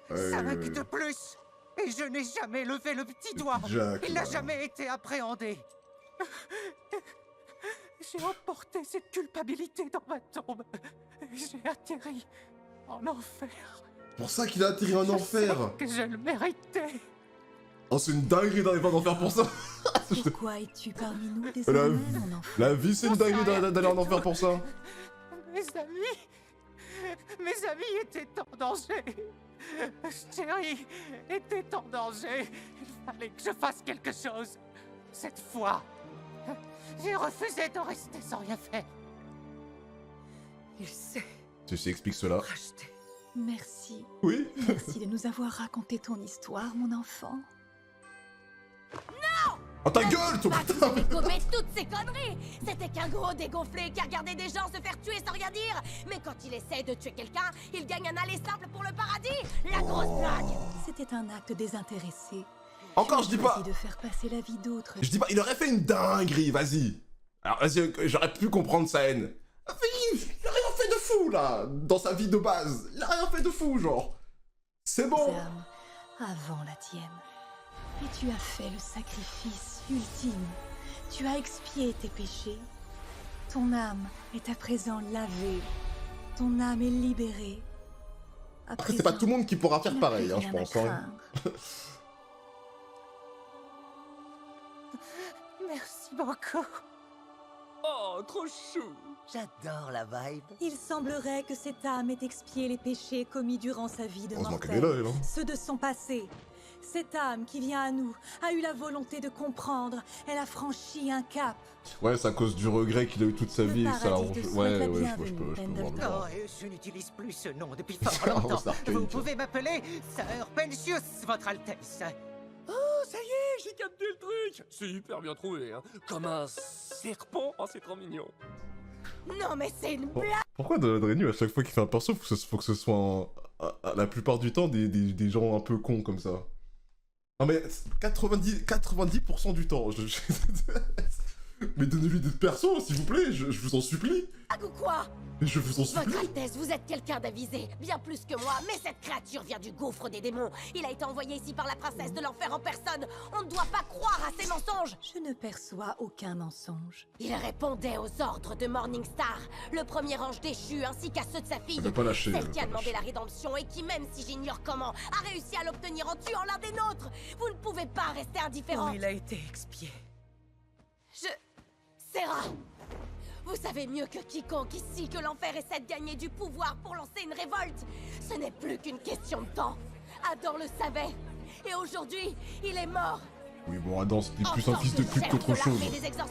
5 de plus. Et je n'ai jamais levé le petit doigt. Jack, Il n'a jamais été appréhendé. J'ai emporté cette culpabilité dans ma tombe. J'ai atterri en enfer. Pour ça qu'il a atterri en enfer. Que je le méritais. Oh, c'est une dinguerie d'aller en enfer pour ça. Pourquoi es-tu parmi nous désormais, mon enfant? La vie, c'est une dinguerie d'aller en enfer pour ça. Mes amis étaient en danger. Chérie était en danger. Il fallait que je fasse quelque chose. Cette fois, j'ai refusé de rester sans rien faire. Il sait. Ceci explique cela. Merci. Oui. Merci de nous avoir raconté ton histoire, mon enfant. Non! Oh ta gueule, toi putain! Gommé toutes ces conneries! C'était qu'un gros dégonflé qui a regardé des gens se faire tuer sans rien dire! Mais quand il essaie de tuer quelqu'un, il gagne un aller simple pour le paradis! La grosse blague! C'était un acte désintéressé. Encore, je dis pas! De faire passer la vie d'autres. Je dis pas, il aurait fait une dinguerie, vas-y! Alors vas-y, j'aurais pu comprendre sa haine. Il a rien fait de fou, là! Dans sa vie de base! Il a rien fait de fou, genre! C'est bon! Avant la tienne. Et tu as fait le sacrifice ultime. Tu as expié tes péchés. Ton âme est à présent lavée. Ton âme est libérée. Après, c'est pas tout le monde qui pourra faire pareil, hein, je pense. Hein. Merci beaucoup. Oh, trop chou. J'adore la vibe. Il semblerait que cette âme ait expié les péchés commis durant sa vie de Heureusement mortel. qu'elle est là, elle, hein. Ceux de son passé. Cette âme qui vient à nous a eu la volonté de comprendre. Elle a franchi un cap. Ouais, c'est à cause du regret qu'il a eu toute sa vie et que ça l'arrange. Ouais, je peux voir. Non, je n'utilise plus ce nom depuis fort longtemps. Vous pouvez m'appeler Sir Pensius, votre Altesse. Oh, ça y est, j'ai capté le truc. C'est hyper bien trouvé, hein. Comme un serpent. Oh, c'est trop mignon. Non mais c'est une blague! Pourquoi dans la Drainu, à chaque fois qu'il fait un perso, faut que ce soit la plupart du temps des gens un peu cons comme ça? Non mais 90% du temps. Mais donnez-lui des persos, s'il vous plaît, je vous en supplie. Ou quoi? Je vous en supplie. Votre Altesse, vous êtes quelqu'un d'avisé, bien plus que moi, mais cette créature vient du gouffre des démons. Il a été envoyé ici par la princesse de l'enfer en personne. On ne doit pas croire à ces mensonges. Je ne perçois aucun mensonge. Il répondait aux ordres de Morningstar, le premier ange déchu, ainsi qu'à ceux de sa fille. Elle veut pas lâcher, celle qui a demandé la rédemption et qui, même si j'ignore comment, a réussi à l'obtenir en tuant l'un des nôtres. Vous ne pouvez pas rester indifférent. Oh, il a été expié. Serra! Vous savez mieux que quiconque ici que l'enfer essaie de gagner du pouvoir pour lancer une révolte. Ce n'est plus qu'une question de temps. Adam le savait. Et aujourd'hui, il est mort. Oui, bon, Adam, c'était plus un fils de pute qu'autre chose. C'était plus un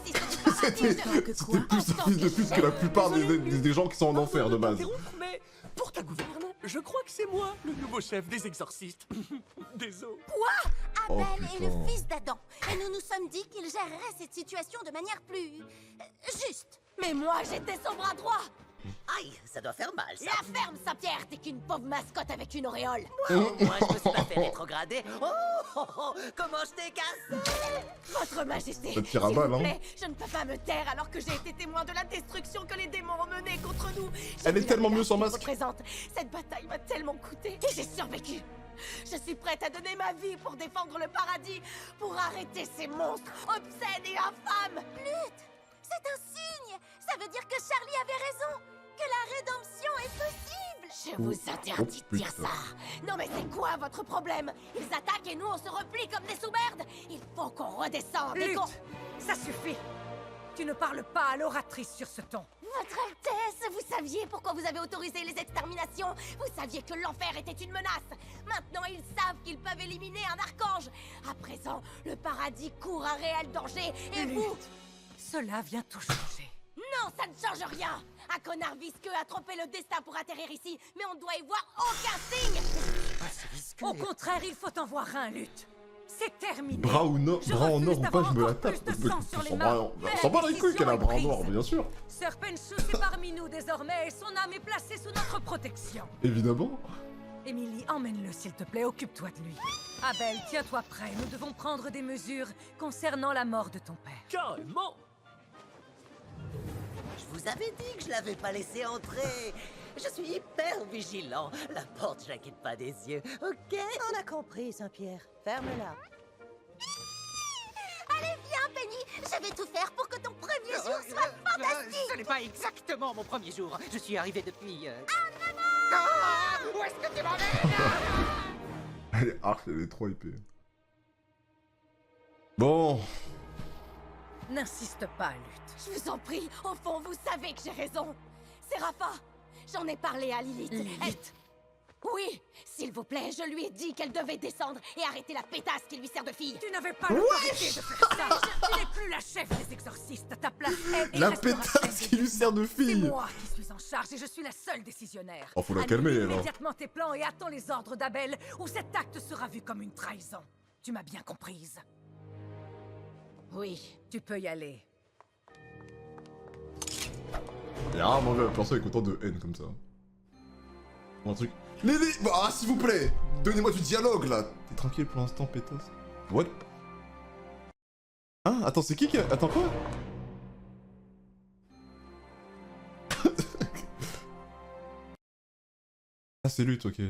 fils de pute que la plupart des gens qui sont en enfer de base. Mais pour ta gouverne, je crois que c'est moi, le nouveau chef des exorcistes. Désolé. Quoi? Oh, Abel est le fils d'Adam. Et nous nous sommes dit qu'il gérerait cette situation de manière plus... juste. Mais moi, j'étais son bras droit. Aïe, ça doit faire mal, ça. La ferme, Saint-Pierre, t'es qu'une pauvre mascotte avec une auréole. Moi, je me suis pas fait rétrograder. Comment je t'ai cassé? Votre Majesté, Ça s'il tire à balle, vous hein. plaît, je ne peux pas me taire alors que j'ai été témoin de la destruction que les démons ont menée contre nous. Elle est tellement mieux sans masque. Représente. Cette bataille m'a tellement coûté et j'ai survécu. Je suis prête à donner ma vie pour défendre le paradis, pour arrêter ces monstres obscènes et infâmes. Lutte, c'est un signe. Ça veut dire que Charlie avait raison, que la rédemption est possible. Je vous interdis de dire ça. Non mais c'est quoi votre problème? Ils attaquent et nous on se replie comme des sous-merdes. Il faut qu'on redescende et qu'on... Ça suffit. Tu ne parles pas à l'oratrice sur ce ton. Votre Altesse, vous saviez pourquoi vous avez autorisé les exterminations? Vous saviez que l'enfer était une menace. Maintenant, ils savent qu'ils peuvent éliminer un archange. À présent, le paradis court un réel danger et vous... Cela vient tout changer. Non, ça ne change rien. Un connard visqueux a trompé le destin pour atterrir ici, mais on ne doit y voir aucun signe. Au contraire, il faut en voir un, Lutte. C'est terminé. Bras en or ou pas, je me la tape. On s'en bat les couilles qu'elle a un bras en or, bien sûr. Sir Penchus est parmi nous désormais et son âme est placée sous notre protection. Évidemment. Émilie, emmène-le s'il te plaît, occupe-toi de lui. Abel, tiens-toi prêt, nous devons prendre des mesures concernant la mort de ton père. Carrément. Je vous avais dit que je l'avais pas laissé entrer. Je suis hyper vigilant. La porte, je la quitte pas des yeux, ok? On a compris, Saint-Pierre. Ferme-la. Allez, viens, Penny. Je vais tout faire pour que ton premier jour soit fantastique. Ce n'est pas exactement mon premier jour. Je suis arrivé depuis... Où est-ce que tu m'emmènes? Elle est arc, elle est trop épée. Bon. N'insiste pas, Lutte. Je vous en prie, au fond, vous savez que j'ai raison. Séraphin, j'en ai parlé à Lilith. Lilith? Oui, s'il vous plaît, je lui ai dit qu'elle devait descendre et arrêter la pétasse qui lui sert de fille. Tu n'avais pas l'autorité de faire ça. Tu n'es plus la chef des exorcistes. Ta place est... La pétasse qui lui sert de fille. C'est moi qui suis en charge et je suis la seule décisionnaire. Oh, faut la calmer, Annule alors. immédiatement tes plans et attends les ordres d'Abel, ou cet acte sera vu comme une trahison. Tu m'as bien comprise? Oui. Tu peux y aller. Il y a rarement vu un perso avec autant de haine comme ça. Ou un truc. Lily! Ah, s'il vous plaît! Donnez-moi du dialogue là! T'es tranquille pour l'instant, pétasse. What? Hein? Attends, c'est qui? Attends, quoi? Ah, c'est Lutte, ok.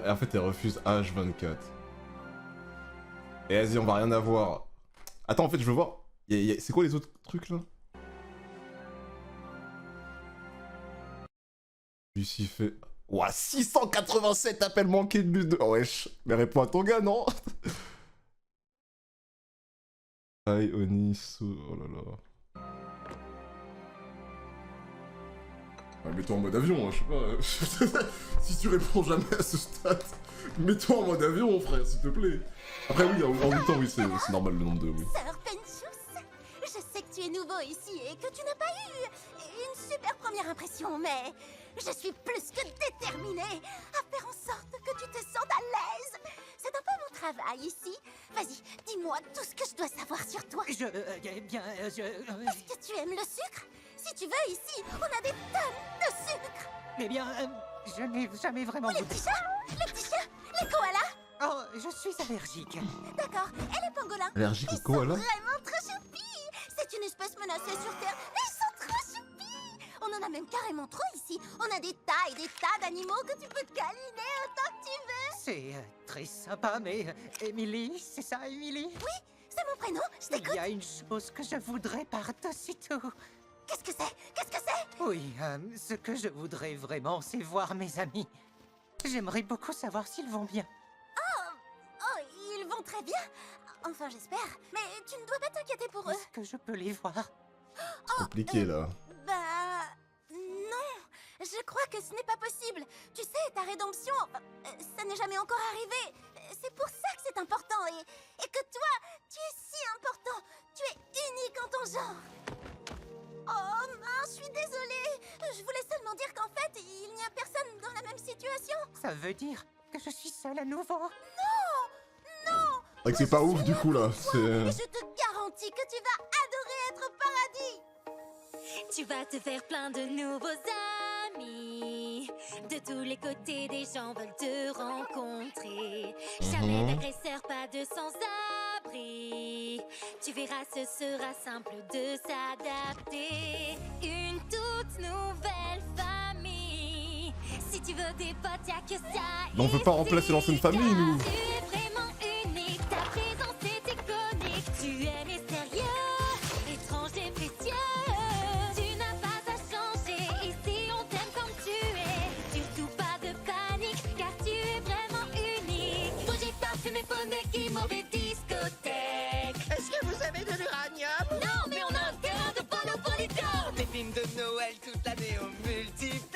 En fait, elle refuse H24. Et vas-y, on va rien avoir. Attends, en fait, je veux voir. C'est quoi les autres trucs là? Lucie fait. Ouah, 687 appels manqués de bus de. Oh, wesh. Mais réponds à ton gars, non? Aïe, Onis. Oh là là. Ouais, mets-toi en mode avion, hein, je sais pas. Si tu réponds jamais à ce stade, mets-toi en mode avion, frère, s'il te plaît. Après, oui, en même temps, oui, c'est normal le nombre de oui. Sir Penchus, je sais que tu es nouveau ici et que tu n'as pas eu une super première impression, mais je suis plus que déterminée à faire en sorte que tu te sentes à l'aise. C'est un peu mon travail ici. Vas-y, dis-moi tout ce que je dois savoir sur toi. Est-ce que tu aimes le sucre? Si tu veux, ici, on a des tonnes de sucre. Eh bien, je n'ai jamais vraiment Les petits chats, les koalas. Oh, je suis allergique. D'accord, et les pangolins? Allergique aux Ils koalas? sont vraiment trop choupis. C'est une espèce menacée sur Terre, mais ils sont trop choupis. On en a même carrément trop ici. On a des tas et des tas d'animaux que tu peux câliner autant que tu veux. C'est très sympa, mais... Émilie, c'est ça, Émilie? Oui, c'est mon prénom, je t'écoute. Il y a une chose que je voudrais par-dessus tout. Qu'est-ce que c'est? Qu'est-ce que c'est? Oui, ce que je voudrais vraiment, c'est voir mes amis. J'aimerais beaucoup savoir s'ils vont bien. Oh, ils vont très bien. Enfin, j'espère. Mais tu ne dois pas t'inquiéter pour eux. Est-ce que je peux les voir? C'est compliqué, là. Bah... non. Je crois que ce n'est pas possible. Tu sais, ta rédemption, ça n'est jamais encore arrivé. C'est pour ça que c'est important. Et que toi, tu es si important. Tu es unique en ton genre. Oh mince, je suis désolée. Je voulais seulement dire qu'en fait, il n'y a personne dans la même situation. Ça veut dire que je suis seule à nouveau? Non, non. C'est que c'est pas ouf du coup là. Et je te garantis que tu vas adorer être au paradis. Tu vas te faire plein de nouveaux amis. De tous les côtés, des gens veulent te rencontrer. Jamais d'agresseurs, pas de sans-abri. Tu verras, ce sera simple de s'adapter. Une toute nouvelle famille. Si tu veux des potes, y'a que ça. On veut pas remplacer l'ancienne famille, nous. Tu es vraiment unique, ta présence est iconique. Tu es mystérieux, étrange et précieux. Tu n'as pas à changer, ici on t'aime comme tu es. Surtout pas de panique, car tu es vraiment unique. Bougez pas, fumez, poney, qui mauvais discothèque. Est-ce que vous avez de l'uranium? Non, mais on a un terrain de polo polydor. Des films de Noël toute l'année au multiplex.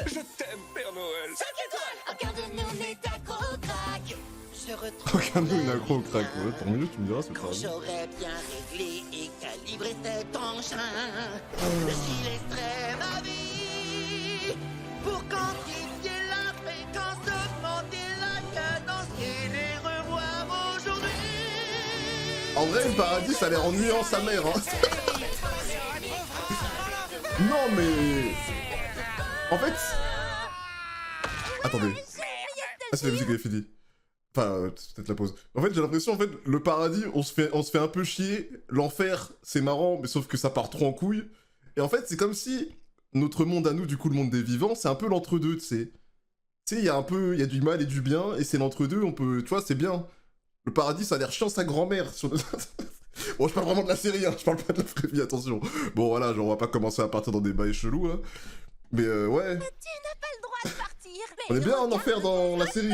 Je t'aime, Père Noël. 5 étoiles, aucun de nous n'est accro au crack. Je retrouve Aucun de nous une accro au crack, ouais, tant mieux, tu me diras, c'est pas quand grave. j'aurais bien réglé et calibré cet engin. Le style extrême à vie. Pour quantifier la fréquence, augmenter la cadence et les revoir aujourd'hui. En vrai, le paradis, ça a l'air ennuyant sa mère, hein. Non, mais... En fait... Attendez. Ah, c'est la musique qui est finie. Enfin, c'est peut-être la pause. En fait, j'ai l'impression, le paradis, on se fait un peu chier. L'enfer, c'est marrant, mais sauf que ça part trop en couille. Et en fait, c'est comme si notre monde à nous, du coup, le monde des vivants, c'est un peu l'entre-deux, tu sais. Tu sais, il y a du mal et du bien, et c'est l'entre-deux, on peut... Tu vois, c'est bien. Le paradis, ça a l'air chiant sa grand-mère. Bon, je parle vraiment de la série, hein, je parle pas de la vraie vie, attention. Bon, voilà, genre, on va pas commencer à partir dans des bails chelous, hein. Mais ouais. Tu n'as pas le droit de partir. On est bien en enfer dans la série.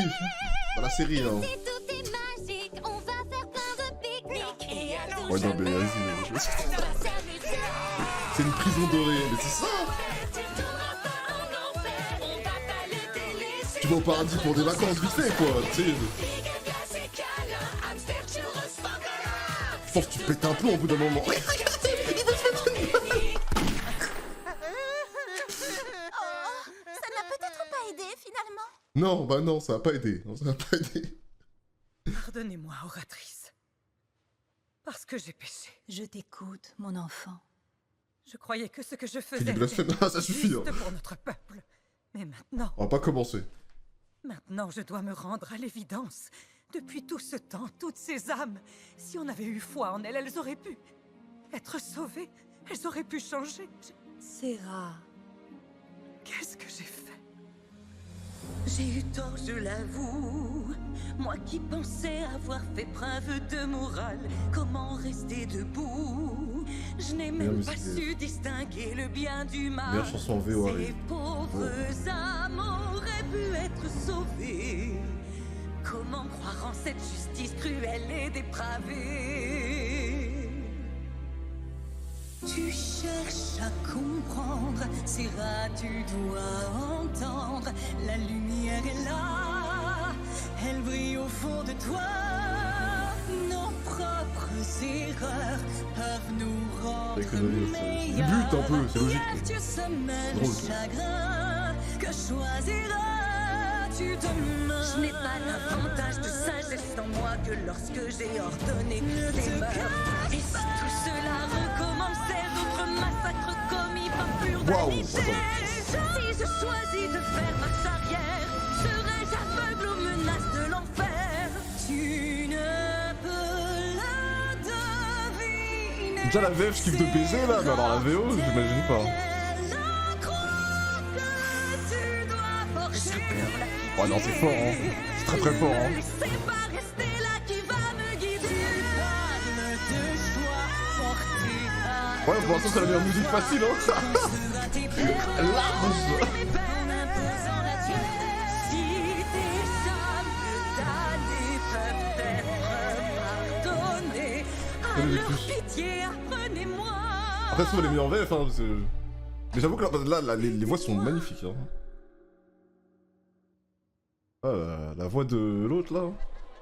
Dans la série, hein. Si tout est magique, on va faire plein de pique-niques. Et à tout Ouais, non, mais vas-y. on va s'amuser. C'est une prison dorée, mais c'est ça. Tu vas au paradis pour des vacances vite fait, quoi, tu sais. Je pense que tu pètes un plomb au bout d'un moment. Ça n'a peut-être pas aidé finalement. Non, bah non, ça a pas aidé. Non, ça a pas aidé. Pardonnez-moi, oratrice. Parce que j'ai péché. Je t'écoute, mon enfant. Je croyais que ce que je C'est faisais du blasphème. Ah, ça suffit, juste hein. pour notre peuple. Mais maintenant, On va pas commencer. maintenant, je dois me rendre à l'évidence. Depuis tout ce temps, toutes ces âmes, si on avait eu foi en elles, elles auraient pu être sauvées. Elles auraient pu changer. Serra. Qu'est-ce que j'ai fait? J'ai eu tort, je l'avoue. Moi qui pensais avoir fait preuve de morale, comment rester debout? Je n'ai même musique, pas su distinguer le bien du mal. Meilleure chanson en VO, Ces allez. pauvres âmes auraient pu être sauvées. Comment croire en cette justice cruelle et dépravée? Tu cherches à comprendre, Serra, tu dois entendre. La lumière est là, elle brille au fond de toi. Nos propres erreurs peuvent nous rendre Avec le délire, c'est du meilleurs. but un peu, c'est logique. Hier, tu semais le Drôle. chagrin, que choisiras-tu demain? Je n'ai pas davantage de sagesse en moi que lorsque j'ai ordonné ces meurtres. Et si tout cela recommençait, d'autres massacres commis par pure Waouh, vanité? attends. Si je choisis de faire marche arrière, serais-je aveugle aux menaces de l'enfer? Tu ne peux la deviner. Déjà la VF, je kiffe de baiser là, mais alors la VO, j'imagine pas. Oh non, c'est fort, hein. C'est très très fort, hein. Ouais, pour l'instant, c'est la meilleure musique facile, hein. Large. Après, souvent, les mis en VF, hein, parce que... Mais j'avoue que là, les voix sont magnifiques, hein. Ah, la voix de l'autre, là.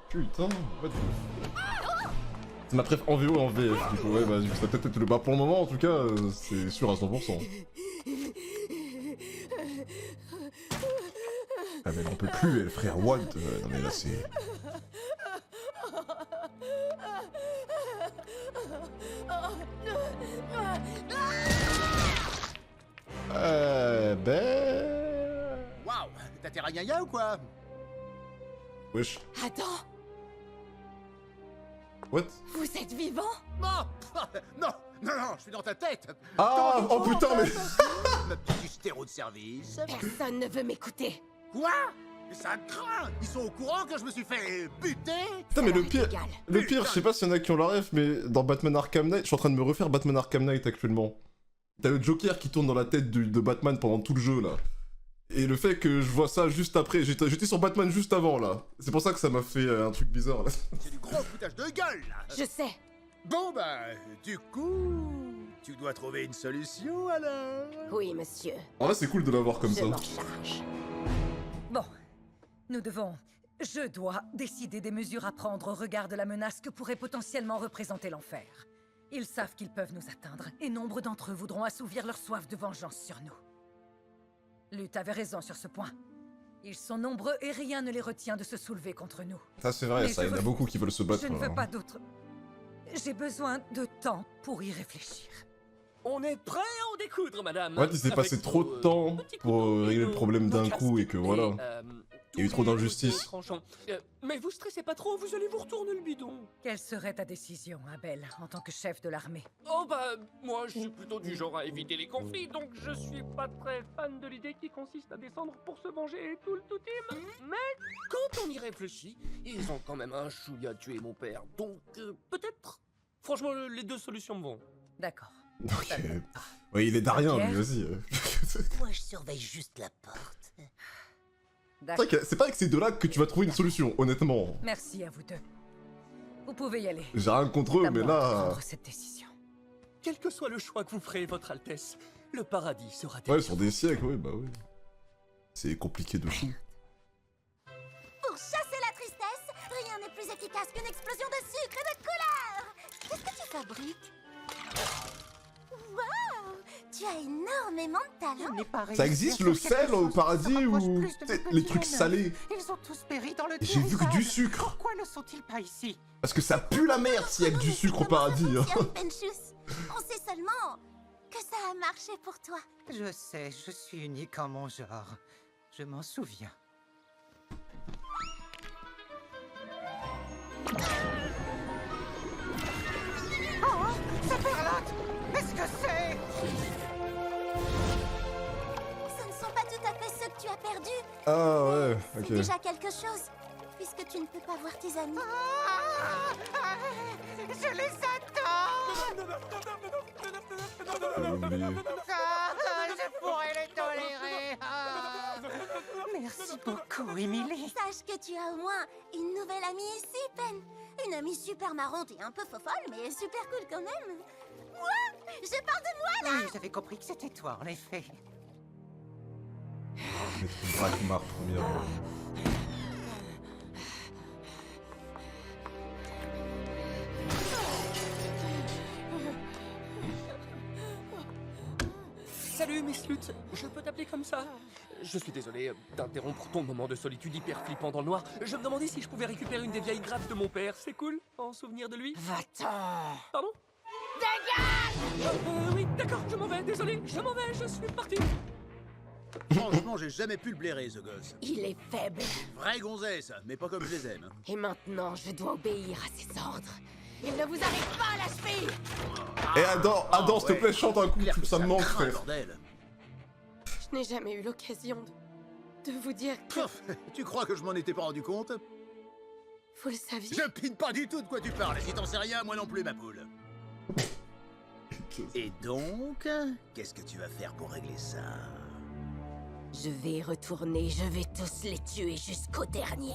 Putain, what the... C'est ma préf en VO et en VF, du coup, ouais, bah, du coup, ça peut-être le bas pour le moment, en tout cas, c'est sûr à 100%. Ah, mais elle en peut plus, elle, frère, what? Non, mais là, c'est. Waouh, t'as tes ragnagnas ou quoi? Wesh. Adam, What? vous êtes vivant? Non, non, non, non, je suis dans ta tête. Ah, oh putain, mais. Ma petite hystéro de service. Personne ne veut m'écouter. Quoi? Mais ça craint. Ils sont au courant que je me suis fait buter. Putain, mais le pire, je sais pas s'il y en a qui ont la ref, mais dans Batman Arkham Knight, je suis en train de me refaire Batman Arkham Knight actuellement. T'as le Joker qui tourne dans la tête de Batman pendant tout le jeu, là. Et le fait que je vois ça juste après, j'étais sur Batman juste avant, là. C'est pour ça que ça m'a fait un truc bizarre, là. C'est du gros foutage de gueule, là. Je sais. Bon, bah, du coup, tu dois trouver une solution, alors. Oui, monsieur. En vrai, c'est cool de l'avoir comme Je ça. m'en charge. Bon, je dois décider des mesures à prendre au regard de la menace que pourrait potentiellement représenter l'enfer. Ils savent qu'ils peuvent nous atteindre, et nombre d'entre eux voudront assouvir leur soif de vengeance sur nous. Lutte avait raison sur ce point. Ils sont nombreux et rien ne les retient de se soulever contre nous. Ça, c'est vrai, Mais ça, il y en a beaucoup qui veulent se battre. Je ne veux là. pas d'autre. J'ai besoin de temps pour y réfléchir. On est prêt à en découdre, madame. Ouais, il s'est passé trop de temps pour régler le problème d'un coup et que voilà. Il y a eu trop d'injustice. Mais vous stressez pas trop, vous allez vous retourner le bidon. Quelle serait ta décision, Abel, en tant que chef de l'armée? Oh bah, moi je suis plutôt du genre à éviter les conflits, donc je suis pas très fan de l'idée qui consiste à descendre pour se venger et tout le tout-team. Mais quand on y réfléchit, ils ont quand même un chouïa tué mon père, donc peut-être. Franchement, les deux solutions me vont. D'accord. Ok. Ouais, il est d'arien, lui, vas-y. Moi, je surveille juste la porte. C'est pas avec ces deux-là que tu vas trouver une solution, honnêtement. Merci à vous deux. Vous pouvez y aller. J'ai rien contre eux, mais là. Prendre cette décision. Quel que soit le choix que vous ferez, votre Altesse, le paradis sera Ouais, sur des siècles, oui, bah oui. C'est compliqué de fou. Pour chasser la tristesse, rien n'est plus efficace qu'une explosion de sucre et de couleur. Qu'est-ce que tu fabriques? Waouh, tu as énormément de talent. Ça existe le sel au paradis ou les trucs salés? Ils ont tous péri dans le J'ai vu que du sucre. Pourquoi ne sont-ils pas ici? Parce que ça pue la merde s'il y a que du sucre au paradis. Hein. Penchus, on sait seulement que ça a marché pour toi. Je sais, je suis unique en mon genre. Je m'en souviens. Oh, c'est Perlotte! Qu'est-ce que c'est? Ce ne sont pas tout à fait ceux que tu as perdus. Ah ouais, C'est ok. déjà quelque chose, puisque tu ne peux pas voir tes amis. Je les attends! Je pourrais les tolérer! Merci beaucoup, Emily. Sache que tu as au moins une nouvelle amie ici, Pen. Une amie super marrante et un peu fofolle, mais super cool quand même. Moi, je parle de moi là. Oui, j'avais compris que c'était toi, en effet. Mettre Drakmar premièrement. Salut Miss Lutz, je peux t'appeler comme ça? Je suis désolé d'interrompre ton moment de solitude hyper flippant dans le noir. Je me demandais si je pouvais récupérer une des vieilles grappes de mon père, c'est cool? En souvenir de lui? Va-t'en! Pardon? Oui, d'accord, je m'en vais, désolé, je m'en vais, je suis parti. Franchement, j'ai jamais pu le blairer, ce gosse. Il est faible. Vraie gonzesse, mais pas comme je les aime. Et maintenant, je dois obéir à ses ordres. Il ne vous arrive pas à la cheville! Et Adam, s'il te plaît, chante un coup, ça me manque, frère. Je n'ai jamais eu l'occasion de vous dire que... Tu crois que je m'en étais pas rendu compte? Vous le saviez? Je pine pas du tout de quoi tu parles, si t'en sais rien, moi non plus, ma poule. Et donc, qu'est-ce que tu vas faire pour régler ça? Je vais retourner, je vais tous les tuer jusqu'au dernier.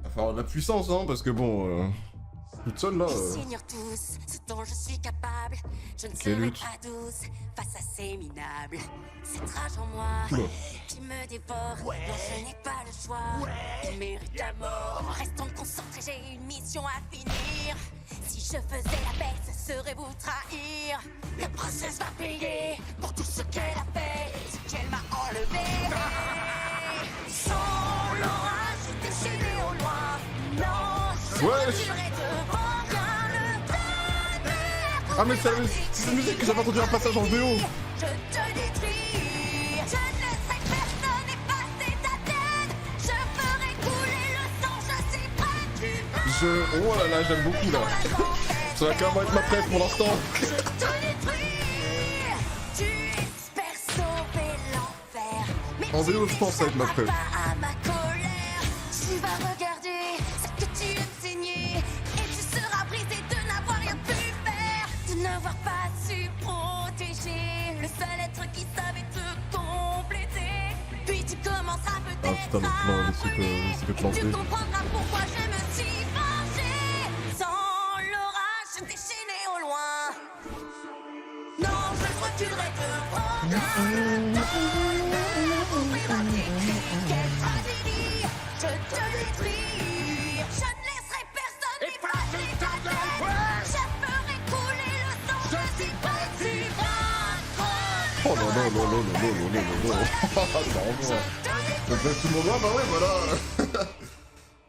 Il va falloir de la puissance, hein, parce que bon... toute seule là. Ils ignorent tous ce dont je suis capable. Je ne Ok, serai lutte. pas douce face à ces minables. Cette rage en moi Oula. qui me dévore. Non, je n'ai pas le choix. Ils méritent la mort. Restons concentrés, j'ai une mission à finir. Si je faisais la paix, ce serait vous trahir. La princesse va payer pour tout ce qu'elle a fait, ce qu'elle m'a enlevé. Sans l'orage, déchaîné au loin. Non, je Ouais. reculerai devant rien le tonnerre. Ah mais c'est cette musique que j'avais entendu un passage en VO. Je te détruis. Je ne laisserai personne effacer ta tête. Je ferai couler le sang, je suis prête. Oh là là, j'aime beaucoup là. Ça va quand même être ma prête pour l'instant. Je te détruis. Tu espères sauver l'enfer. Mais En tu VO, je pense que ça va être ma prête. à ma colère. Tu vas regarder ce que tu as saigné. Et tu seras brisé de n'avoir rien pu faire. De n'avoir pas su protéger le seul être qui savait te compléter. Puis tu commenceras Ah peut-être putain, le plan, le secret tu planté. comprendras pourquoi je me suis vengée. Sans l'orage déchaîné au loin. Non, je reculerai devant rien. Ouvrira tes cris, quelle tragédie. Je te détruis. Je ne laisserai personne effacer ta tête. Je ferai couler le sang. Je suis pas si vaincre. Oh non, non, non, non, non, non, non, non, non. Non, non. Donc là, tout le monde, ah bah ouais, voilà.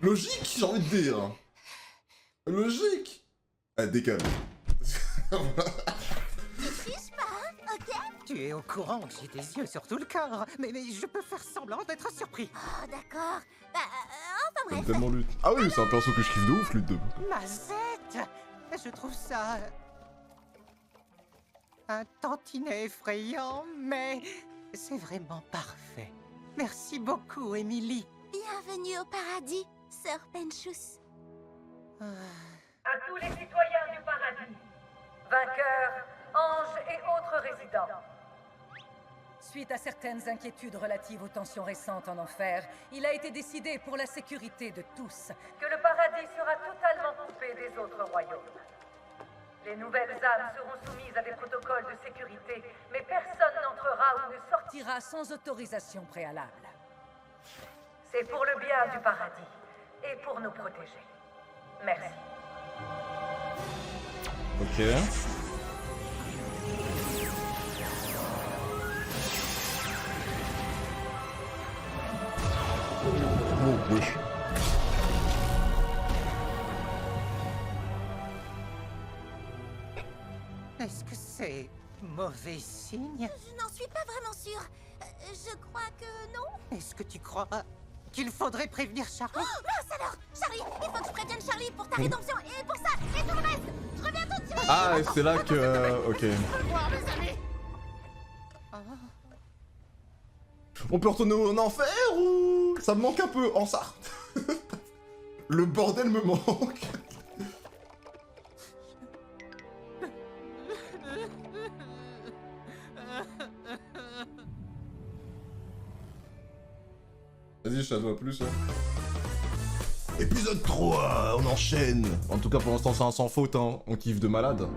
Logique, j'ai envie de dire. Logique. Ah, décale. Tu es au courant que j'ai des yeux sur tout le corps, mais je peux faire semblant d'être surpris. Oh, d'accord. Enfin J'aime bref. tellement Lutte. Ah oui, c'est un perso que je kiffe de ouf, Lutte 2. Mazette, je trouve ça un tantinet effrayant, mais c'est vraiment parfait. Merci beaucoup, Émilie. Bienvenue au paradis, Sœur Penchus. À tous les citoyens du paradis, vainqueurs, anges et autres résidents. Suite à certaines inquiétudes relatives aux tensions récentes en enfer, il a été décidé pour la sécurité de tous que le paradis sera totalement coupé des autres royaumes. Les nouvelles âmes seront soumises à des protocoles de sécurité, mais personne n'entrera ou ne sortira sans autorisation préalable. C'est pour le bien du paradis et pour nous protéger. Merci. Ok. Oh, wesh. Est-ce que c'est mauvais signe? Je n'en suis pas vraiment sûre. Je crois que non. Est-ce que tu crois qu'il faudrait prévenir Charlie? Oh, mince alors! Charlie, il faut que je prévienne Charlie pour ta rédemption et pour ça et tout le reste! Je reviens tout de suite! Ah, et c'est là que... Ok. Revoir, mes amis! On peut retourner en enfer ou... Ça me manque un peu, en Sarthe. Le bordel me manque. Vas-y, je t'adore plus. Hein. Épisode 3, on enchaîne. En tout cas, pour l'instant, c'est un sans faute, hein. On kiffe de malade.